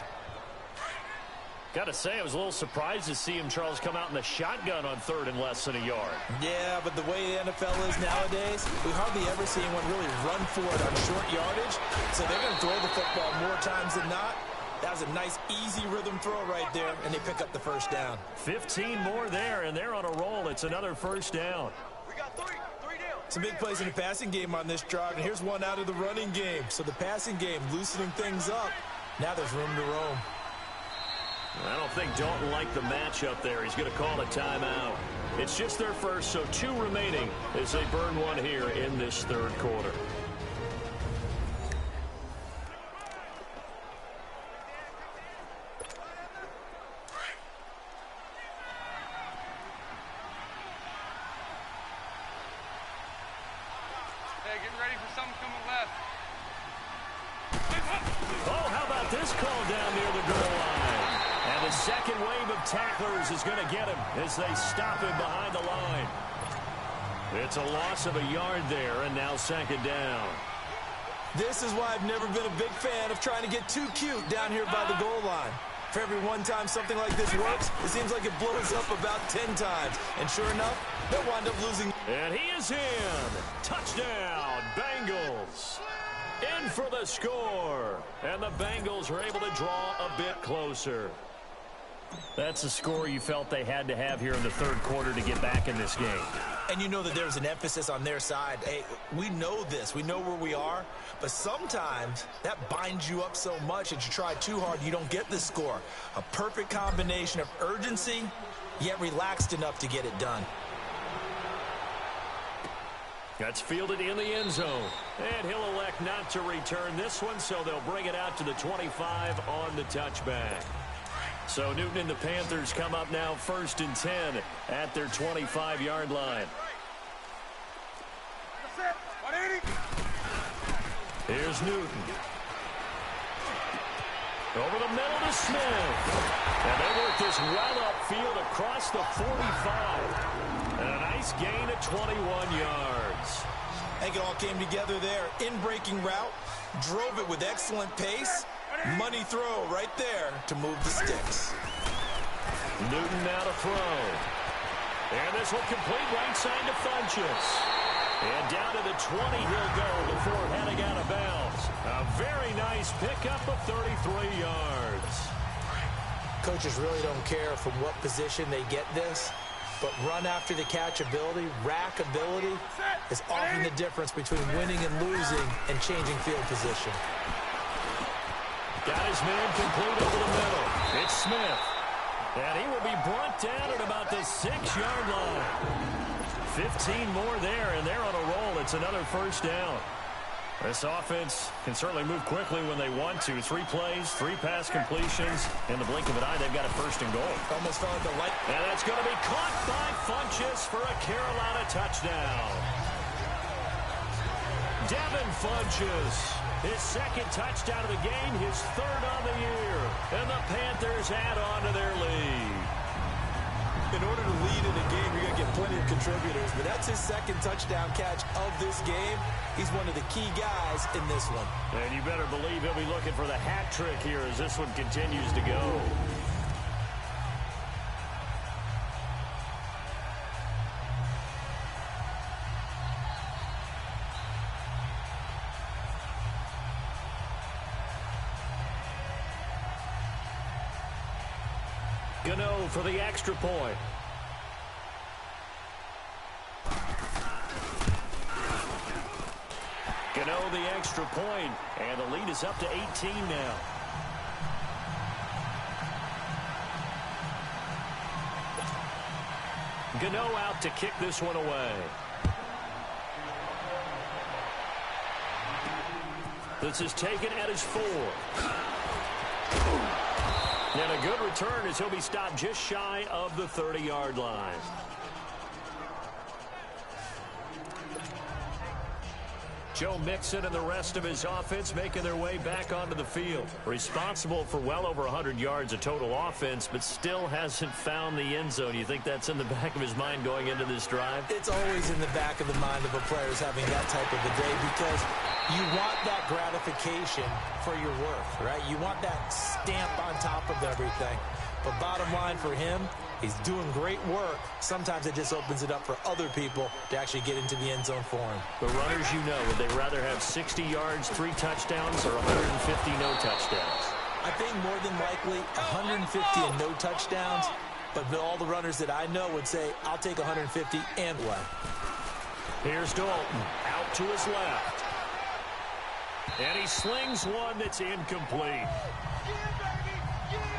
Got to say, I was a little surprised to see him, Charles, come out in the shotgun on third and less than a yard. Yeah, but the way the NFL is nowadays, we hardly ever see anyone really run for it on short yardage. So they're going to throw the football more times than not. That was a nice, easy rhythm throw right there, and they pick up the first down. 15 more there, and they're on a roll. It's another first down. We got three down. Some big plays in the passing game on this drive, and here's one out of the running game. So the passing game loosening things up. Now there's room to roam. I don't think Dalton liked the matchup there. He's going to call a timeout. It's just their first, so 2 remaining as they burn one here in this third quarter. Hey, getting ready for something coming left. Oh, how about this call down near the goal line? And the second wave of tacklers is going to get him as they stop him behind the line. It's a loss of a yard there, and now second down. This is why I've never been a big fan of trying to get too cute down here by the goal line. For every one time something like this works, it seems like it blows up about 10 times. And sure enough, they'll wind up losing. And he is in. Touchdown, Bengals. In for the score. And the Bengals are able to draw a bit closer. That's the score you felt they had to have here in the third quarter to get back in this game. And you know that there's an emphasis on their side. Hey, we know this. We know where we are. But sometimes that binds you up so much that you try too hard, you don't get the score. A perfect combination of urgency, yet relaxed enough to get it done. That's fielded in the end zone. And he'll elect not to return this one, so they'll bring it out to the 25 on the touchback. So Newton and the Panthers come up now 1st and 10 at their 25-yard line. Here's Newton. Over the middle to Smith. And they work this well upfield across the 45. And a nice gain of 21 yards. I think it all came together there. In-breaking route. Drove it with excellent pace. Money throw right there to move the sticks. Newton now to throw. And this will complete right side to Funchess. And down to the 20 he'll go before heading out of bounds. A very nice pickup of 33 yards. Coaches really don't care from what position they get this, but run after the catch ability, rack ability, is often the difference between winning and losing and changing field position. Got his man complete over the middle. It's Smith. And he will be brought down at about the 6-yard line. 15 more there, and they're on a roll. It's another first down. This offense can certainly move quickly when they want to. 3 plays, 3 pass completions. In the blink of an eye, they've got a first and goal. Almost felt like the light. And that's going to be caught by Funchess for a Carolina touchdown. Devin Funchess, his 2nd touchdown of the game, his 3rd on the year. And the Panthers add on to their lead. In order to lead in a game, you're going to get plenty of contributors, but that's his 2nd touchdown catch of this game. He's one of the key guys in this one. And you better believe he'll be looking for the hat trick here as this one continues to go. Gano for the extra point. Gano the extra point, and the lead is up to 18 now. Gano out to kick this one away. This is taken at his 4. And a good return as he'll be stopped just shy of the 30-yard line. Joe Mixon and the rest of his offense making their way back onto the field. Responsible for well over 100 yards of total offense, but still hasn't found the end zone. You think that's in the back of his mind going into this drive? It's always in the back of the mind of a player who's having that type of a day, because you want that gratification for your work, right? You want that stamp on top of everything. But bottom line for him, he's doing great work. Sometimes it just opens it up for other people to actually get into the end zone for him. The runners, you know, would they rather have 60 yards, 3 touchdowns, or 150 no touchdowns? I think more than likely 150 and no touchdowns. But all the runners that I know would say, I'll take 150 and one. Here's Dalton out to his left. And he slings one that's incomplete.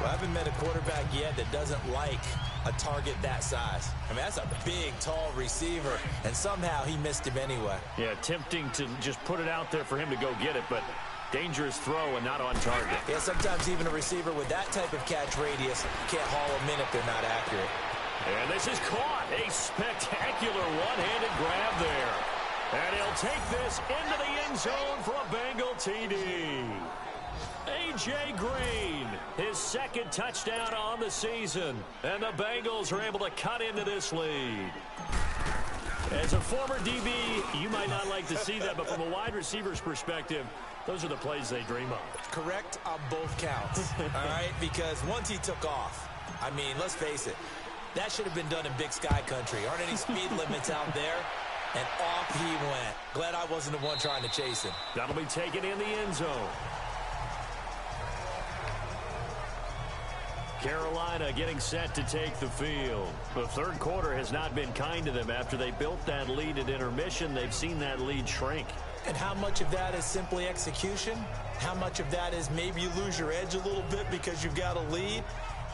Well, I haven't met a quarterback yet that doesn't like a target that size. I mean, that's a big, tall receiver, and somehow he missed him anyway. Yeah, tempting to just put it out there for him to go get it, but dangerous throw and not on target. Yeah, sometimes even a receiver with that type of catch radius can't haul them in if they're not accurate. And this is caught. A spectacular one-handed grab there. And he'll take this into the end zone for a Bengal TD. A.J. Green, his second touchdown on the season. And the Bengals are able to cut into this lead. As a former DB, you might not like to see that, but from a wide receiver's perspective, those are the plays they dream of. Correct on both counts, all right? Because once he took off, I mean, let's face it, that should have been done in Big Sky country. Aren't any speed limits out there? And off he went. Glad I wasn't the one trying to chase him. That'll be taken in the end zone. Carolina getting set to take the field. The third quarter has not been kind to them. After they built that lead at intermission, they've seen that lead shrink. And how much of that is simply execution? How much of that is maybe you lose your edge a little bit because you've got a lead?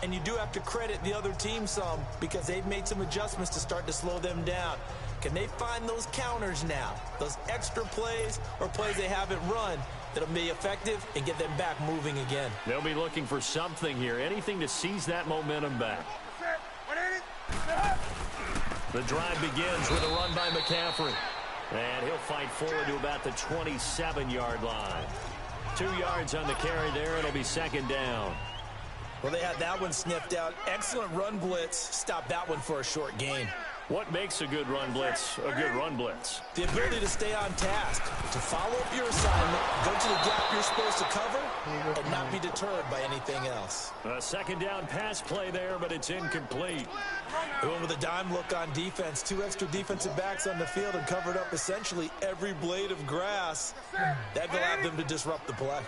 And you do have to credit the other team some, because they've made some adjustments to start to slow them down. Can they find those counters now, those extra plays or plays they haven't run that'll be effective and get them back moving again? They'll be looking for something here, anything to seize that momentum back. The drive begins with a run by McCaffrey. And he'll fight forward to about the 27-yard line. 2 yards on the carry there. It'll be second down. Well, they had that one sniffed out. Excellent run blitz. Stop that one for a short gain. What makes a good run blitz a good run blitz? The ability to stay on task, to follow up your assignment, go to the gap you're supposed to cover, and not be deterred by anything else. A second down pass play there, but it's incomplete. They went with a dime look on defense. 2 extra defensive backs on the field and covered up essentially every blade of grass. That allowed them to disrupt the play.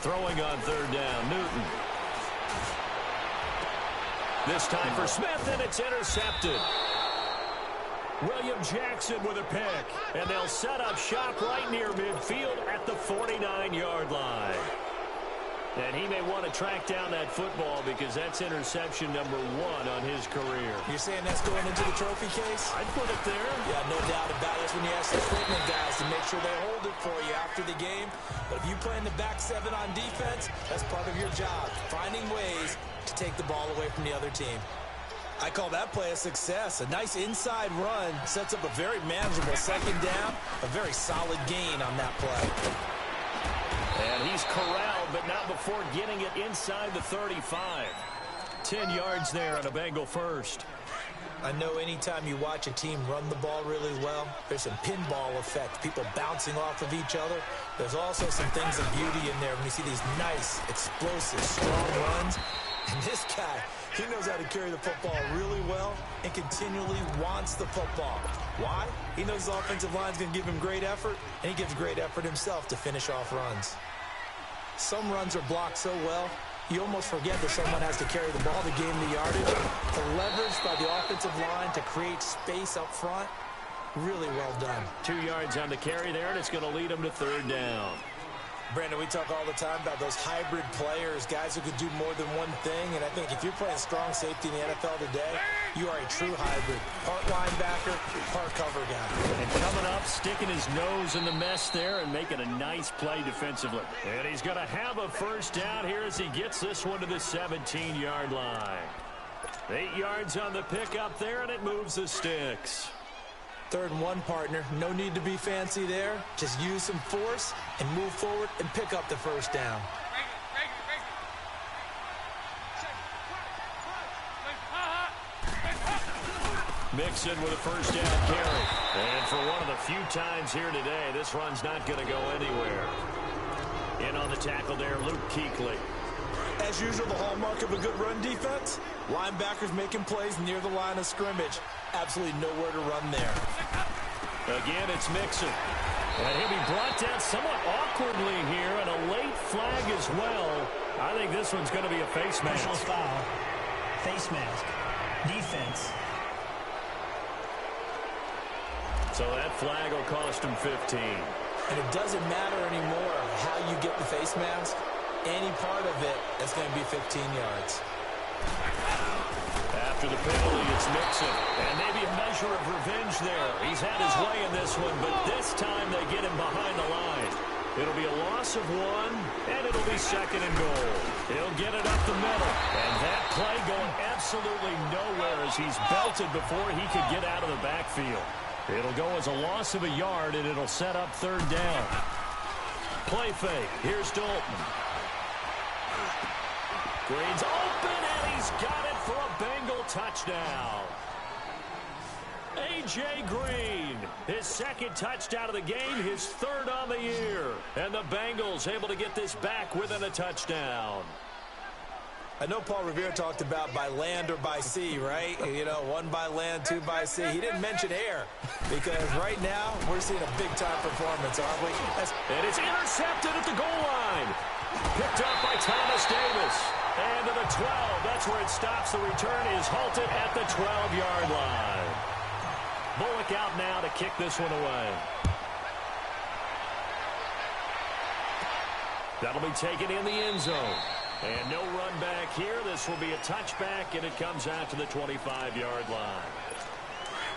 Throwing on third down, Newton. This time for Smith, and it's intercepted. William Jackson with a pick, and they'll set up shop right near midfield at the 49-yard line. And he may want to track down that football because that's interception number 1 on his career. You're saying that's going into the trophy case? I'd put it there. Yeah, no doubt about it. That's when you ask the equipment guys to make sure they hold it for you after the game. But if you play in the back 7 on defense, that's part of your job, finding ways to take the ball away from the other team. I call that play a success. A nice inside run sets up a very manageable second down, a very solid gain on that play. And he's corralled, but not before getting it inside the 35. 10 yards there on a Bengal first. I know anytime you watch a team run the ball really well, there's some pinball effect, people bouncing off of each other. There's also some things of beauty in there when you see these nice, explosive, strong runs. And this guy, he knows how to carry the football really well and continually wants the football. Why? He knows the offensive line's going to give him great effort, and he gives great effort himself to finish off runs. Some runs are blocked so well, you almost forget that someone has to carry the ball to gain the yardage. The leverage by the offensive line to create space up front, really well done. 2 yards on the carry there, and it's going to lead them to third down. Brandon, we talk all the time about those hybrid players, guys who could do more than one thing, and I think if you're playing strong safety in the NFL today, you are a true hybrid. Part linebacker, part cover guy. And coming up, sticking his nose in the mess there and making a nice play defensively. And he's going to have a first down here as he gets this one to the 17-yard line. 8 yards on the pickup there, and it moves the sticks. 3rd and 1, partner. No need to be fancy there. Just use some force and move forward and pick up the first down. Mixon with a first down carry. And for one of the few times here today, this run's not going to go anywhere. In on the tackle there, Luke Kuechly. As usual, the hallmark of a good run defense, linebackers making plays near the line of scrimmage. Absolutely nowhere to run there. Again, it's Mixon. And he'll be brought down somewhat awkwardly here, and a late flag as well. I think this one's going to be a face mask. Personal foul, face mask, defense. So that flag will cost him 15. And it doesn't matter anymore how you get the face mask. Any part of it is going to be 15 yards. After the penalty, it's Mixon. And maybe a measure of revenge there. He's had his way in this one, but this time they get him behind the line. It'll be a loss of 1, and it'll be 2nd and goal. He'll get it up the middle. And that play going absolutely nowhere as he's belted before he could get out of the backfield. It'll go as a loss of a yard, and it'll set up 3rd down. Play fake. Here's Dalton. Green's open, and he's got it for a Bengal touchdown. A.J. Green, his 2nd touchdown of the game, his 3rd on the year. And the Bengals able to get this back within a touchdown. I know Paul Revere talked about by land or by sea, right? You know, 1 by land, 2 by sea. He didn't mention air because right now we're seeing a big-time performance, aren't we? And it's intercepted at the goal line. Picked up by Thomas Davis. And to the 12. That's where it stops. The return is halted at the 12-yard line. Bullock out now to kick this one away. That'll be taken in the end zone. And no run back here. This will be a touchback, and it comes out to the 25-yard line.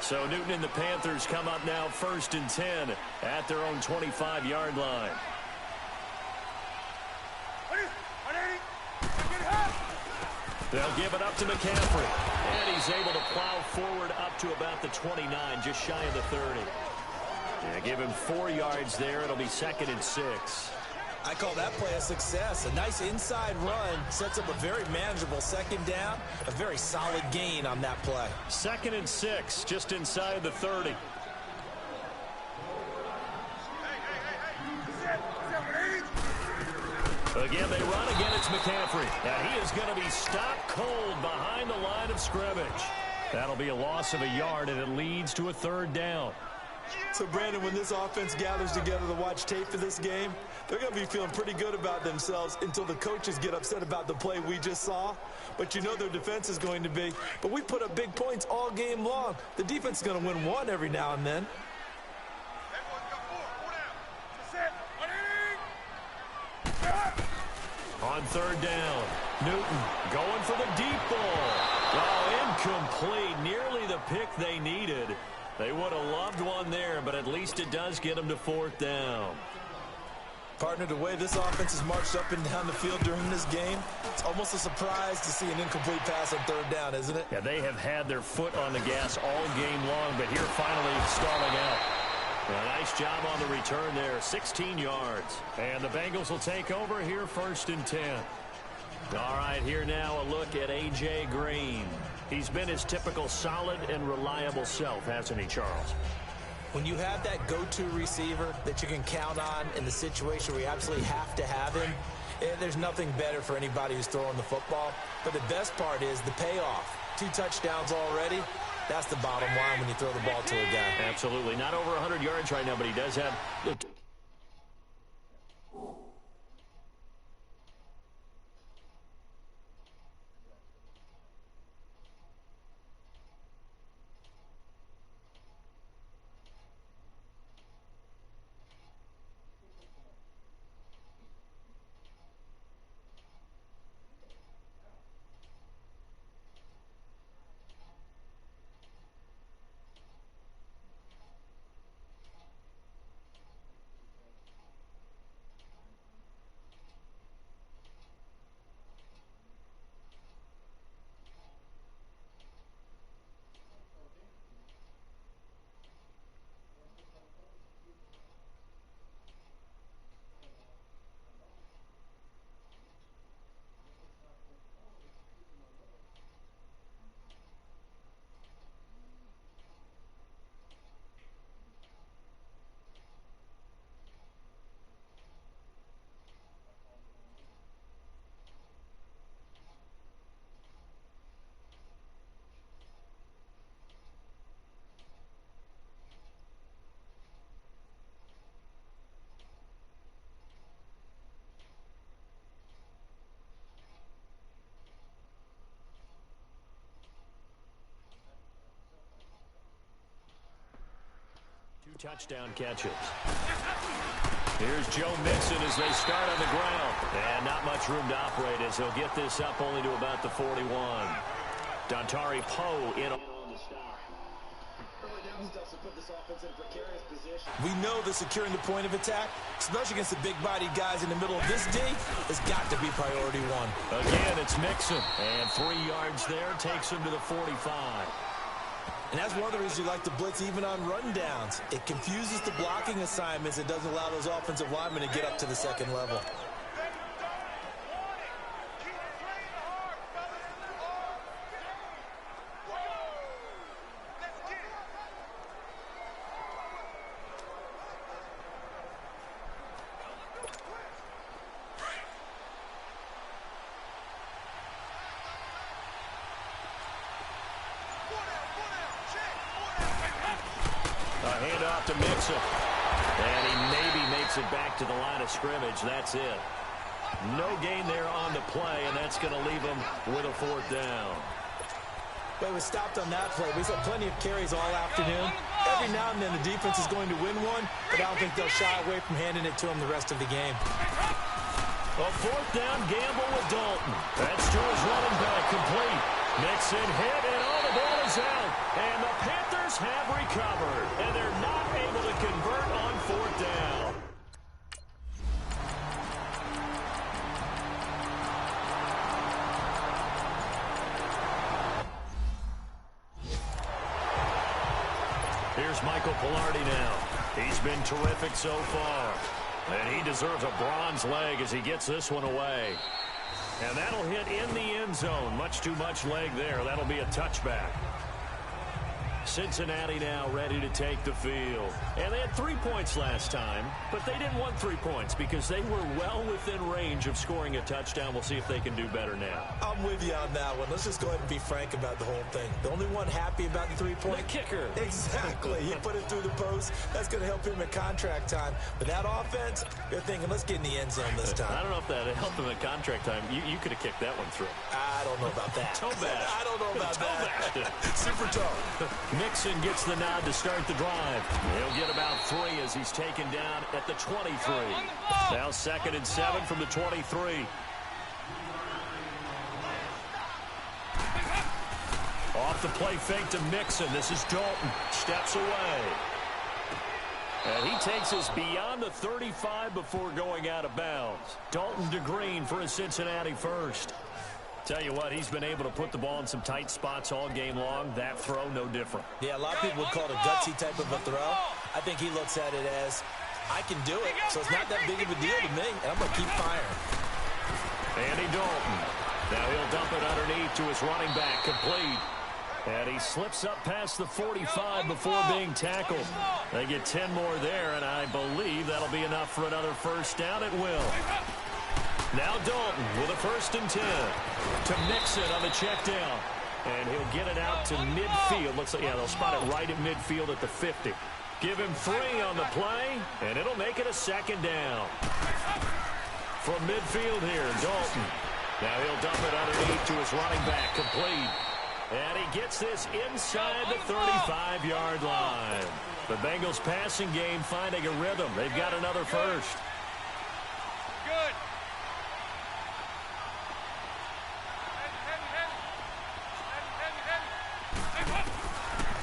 So Newton and the Panthers come up now 1st and 10 at their own 25-yard line. They'll give it up to McCaffrey. And he's able to plow forward up to about the 29, just shy of the 30. Yeah, give him 4 yards there. It'll be 2nd and 6. I call that play a success. A nice inside run sets up a very manageable 2nd down. A very solid gain on that play. 2nd and 6, just inside the 30. Again, they run. Again, it's McCaffrey. And he is going to be stopped cold behind the line of scrimmage. That'll be a loss of a yard, and it leads to a 3rd down. So, Brandon, when this offense gathers together to watch tape for this game, they're going to be feeling pretty good about themselves until the coaches get upset about the play we just saw. But you know their defense is going to be. But we put up big points all game long. The defense is going to win 1 every now and then. On 3rd down, Newton going for the deep ball. Oh, incomplete. Nearly the pick they needed. They would have loved one there, but at least it does get them to 4th down. Partner, the way this offense has marched up and down the field during this game, it's almost a surprise to see an incomplete pass on 3rd down, isn't it? Yeah, they have had their foot on the gas all game long, but here finally stalling out. A nice job on the return there, 16 yards. And the Bengals will take over here 1st and 10. All right, here now a look at A.J. Green. He's been his typical solid and reliable self, hasn't he, Charles? When you have that go-to receiver that you can count on in the situation where you absolutely have to have him, there's nothing better for anybody who's throwing the football. But the best part is the payoff. 2 touchdowns already. That's the bottom line when you throw the ball to a guy. Absolutely. Not over 100 yards right now, but he does have... touchdown catches. Here's Joe Mixon as they start on the ground. And not much room to operate as he'll get this up only to about the 41. Dontari Poe in on the stop. We know that securing the point of attack, especially against the big-bodied guys in the middle of this D, has got to be priority one. Again, it's Mixon. And 3 yards there takes him to the 45. And that's one of the reasons you like to blitz even on rundowns. It confuses the blocking assignments. It doesn't allow those offensive linemen to get up to the second level. Handoff to Mixon. And he maybe makes it back to the line of scrimmage. That's it. No gain there on the play, and that's going to leave him with a 4th down. But it was stopped on that play. We saw plenty of carries all afternoon. Every now and then the defense is going to win one, but I don't think they'll shy away from handing it to him the rest of the game. A 4th down gamble with Dalton. That's to his running back, complete. Mixon hit, and all the ball is out. And the Panthers have recovered, and they're not able to convert on 4th down. Here's Michael Pilardi now. He's been terrific so far. And he deserves a bronze leg as he gets this one away. And that'll hit in the end zone. Much too much leg there. That'll be a touchback. Cincinnati now ready to take the field. And they had 3 points last time, but they didn't want 3 points because they were well within range of scoring a touchdown. We'll see if they can do better now. I'm with you on that one. Let's just go ahead and be frank about the whole thing. The only one happy about the 3-point? The kicker. Exactly. He put it through the post. That's going to help him at contract time. But that offense, they're thinking, let's get in the end zone this time. I don't know if that helped him at contract time. You could have kicked that one through. I don't know about that. Toe bash. I don't know about that. Super toe. Mixon gets the nod to start the drive. He'll get about 3 as he's taken down at the 23. Now 2nd and 7 from the 23. Off the play fake to Mixon. This is Dalton. Steps away. And he takes us beyond the 35 before going out of bounds. Dalton to Green for a Cincinnati first. Tell you what, he's been able to put the ball in some tight spots all game long. That throw, no different. Yeah, a lot of people would call it a gutsy type of a throw. I think he looks at it as, I can do it, so it's not that big of a deal to me, and I'm going to keep firing. Andy Dalton. Now he'll dump it underneath to his running back, complete. And he slips up past the 45 before being tackled. They get 10 more there, and I believe that'll be enough for another first down. It will. Now Dalton with a 1st and 10 to Mixon on the check down. And he'll get it out to midfield. Looks like, yeah, they'll spot it right at midfield at the 50. Give him 3 on the play, and it'll make it a 2nd down. From midfield here, Dalton. Now he'll dump it underneath to his running back, complete. And he gets this inside the 35-yard line. The Bengals passing game finding a rhythm. They've got another first. Good.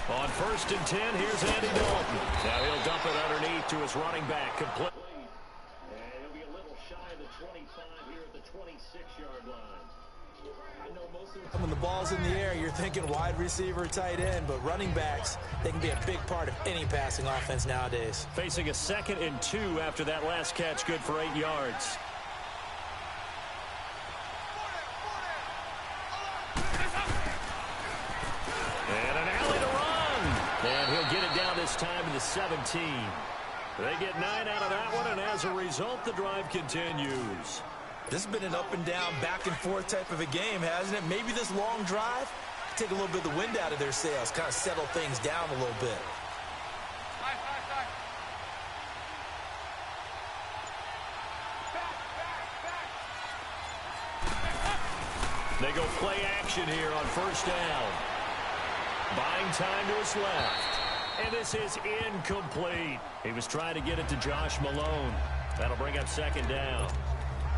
On 1st and 10, here's Andy Dalton. Now he'll dump it underneath to his running back, complete. And he'll be a little shy of the 25 here at the 26-yard line. When the ball's in the air, you're thinking wide receiver, tight end, but running backs, they can be a big part of any passing offense nowadays. Facing a 2nd and 2 after that last catch, good for 8 yards. And an alley to run. And he'll get it down this time to the 17. They get 9 out of that one, and as a result, the drive continues. This has been an up and down, back and forth type of a game, hasn't it? Maybe this long drive, take a little bit of the wind out of their sails, kind of settle things down a little bit. They go play action here on 1st down. Buying time to his left. And this is incomplete. He was trying to get it to Josh Malone. That'll bring up second down.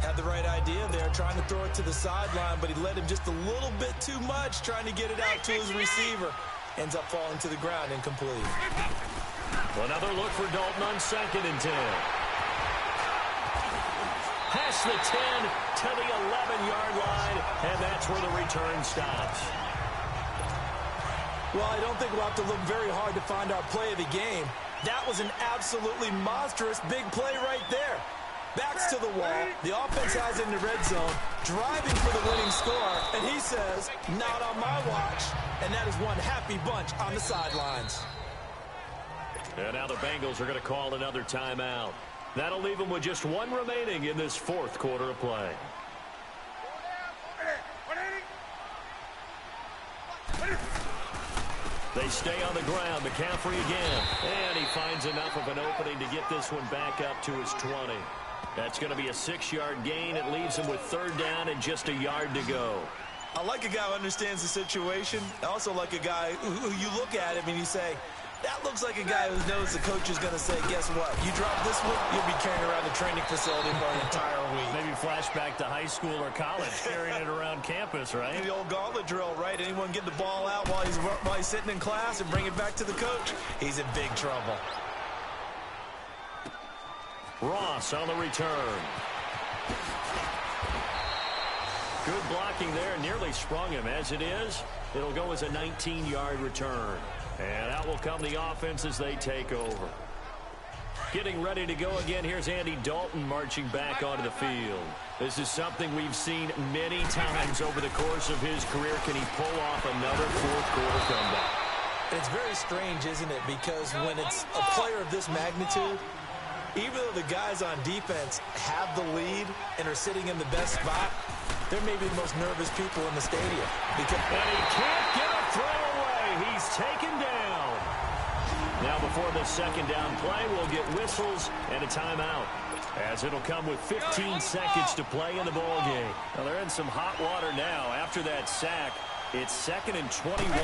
Had the right idea there, trying to throw it to the sideline, but he led him just a little bit too much, trying to get it out to his receiver. Ends up falling to the ground, incomplete. Another look for Dalton on 2nd and 10. Past the 10 to the 11-yard line, and that's where the return stops. Well, I don't think we'll have to look very hard to find our play of the game. That was an absolutely monstrous big play right there. Backs to the wall. The offense has in the red zone, driving for the winning score, and he says, not on my watch. And that is one happy bunch on the sidelines. And now the Bengals are going to call another timeout. That'll leave them with just one remaining in this 4th quarter of play. They stay on the ground. McCaffrey again. And he finds enough of an opening to get this one back up to his 20. That's going to be a 6-yard gain. It leaves him with 3rd down and just a yard to go. I like a guy who understands the situation. I also like a guy who you look at him and you say, that looks like a guy who knows the coach is going to say, guess what? You drop this one, you'll be carrying around the training facility for an entire week. Maybe flashback to high school or college, carrying it around campus, right? The old gauntlet drill, right? Anyone get the ball out while he's sitting in class and bring it back to the coach? He's in big trouble. Ross on the return. Good blocking there. Nearly sprung him. As it is, it'll go as a 19-yard return. And out will come the offense as they take over. Getting ready to go again. Here's Andy Dalton marching back onto the field. This is something we've seen many times over the course of his career. Can he pull off another 4th quarter comeback? It's very strange, isn't it? Because when it's a player of this magnitude, even though the guys on defense have the lead and are sitting in the best spot, they're maybe the most nervous people in the stadium. And he can't get a throw away. He's taken down. Now before the 2nd down play, we'll get whistles and a timeout, as it'll come with 15 seconds to play in the ball game. Well, they're in some hot water now. After that sack, it's 2nd and 21.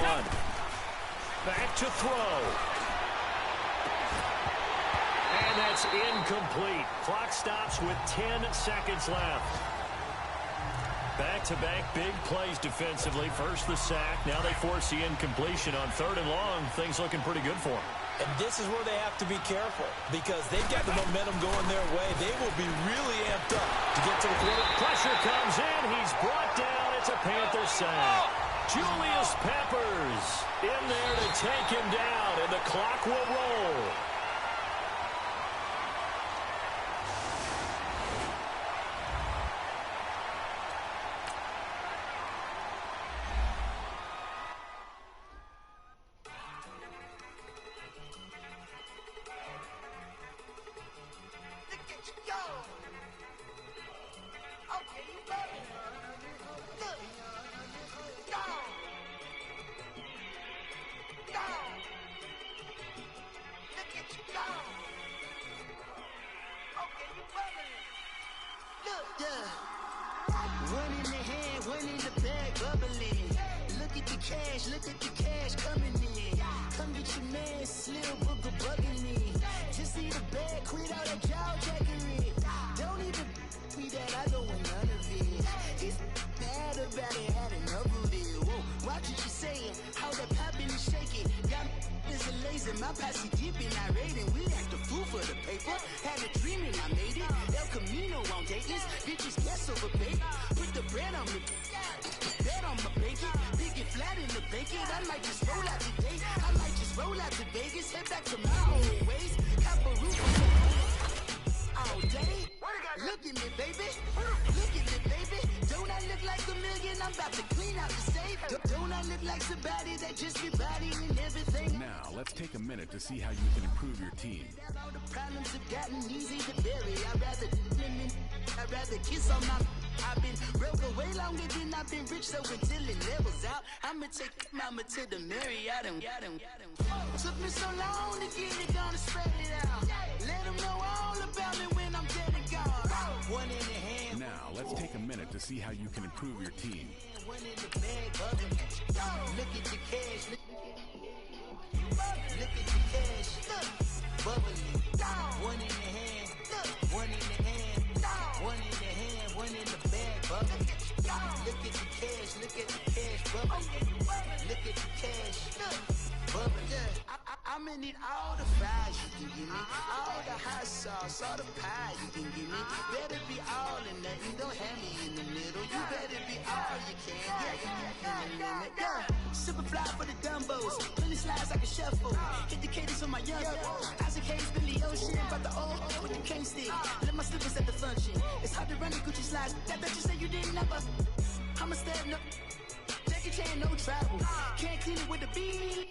Back to throw. And that's incomplete. Clock stops with 10 seconds left. Back-to-back big plays defensively. First the sack. Now they force the incompletion on 3rd and long. Things looking pretty good for them. And this is where they have to be careful because they've got the momentum going their way. They will be really amped up to get to the quarter. Pressure comes in. He's brought down. It's a Panther sack. Julius Peppers in there to take him down, and the clock will roll. Look at the cash coming in. Come get your man, Slim Booker bugging me. Just see the bag, quit all that jaw jackery. Don't even be that, I don't want none of it. He's bad about it, had enough of it. Whoa, watch what you saying, how that poppin' and shaking. Got is a lazy, my posse dipping, I raiding. We act a fool for the paper. Had a dream and I made it. El Camino on Dayton's, bitches guess over bait. Put the bread on me. Bet on my bacon, big it flat in the bacon. I might just roll out today. I might just roll out to Vegas, head back to my old ways. Have a roof all day. Look at me, baby. Look at me, baby. Don't I look like a million? I'm about to clean out the safe. Don't I look like somebody that just be bodying everything? Now, let's take a minute to see how you can improve your team. All the problems have gotten easy to bury. I'd rather kiss on my... I've been broke way longer than I've been rich, so until it levels out, I'ma take mama to the Marriott and got him. Took me so long to get it, gonna spread it out. Let them know all about me when I'm dead and gone. One in the hand. Now, let's take a minute to see how you can improve your team. One in the bag, look at the cash. Look at the Look at the cash, look at the cash bubbling. Look at the cash, bubbling. Yeah, I'ma need all the fries you can give me, all the hot sauce, all the pie you can give me. Better be all in nothing, don't have me in the middle. You better be all you can, yeah, in the limit. Yeah, super fly for the dumbos, plenty slides like a shuffle. Hit the cadence on my young Isaac Hayes, Billy Ocean, but the old with the cane stick. Let my slippers at the function. It's hard to run the Gucci slides. That you say you didn't never. I'ma stand up. Jackie Chan, no travel. Can't clean it with the beat.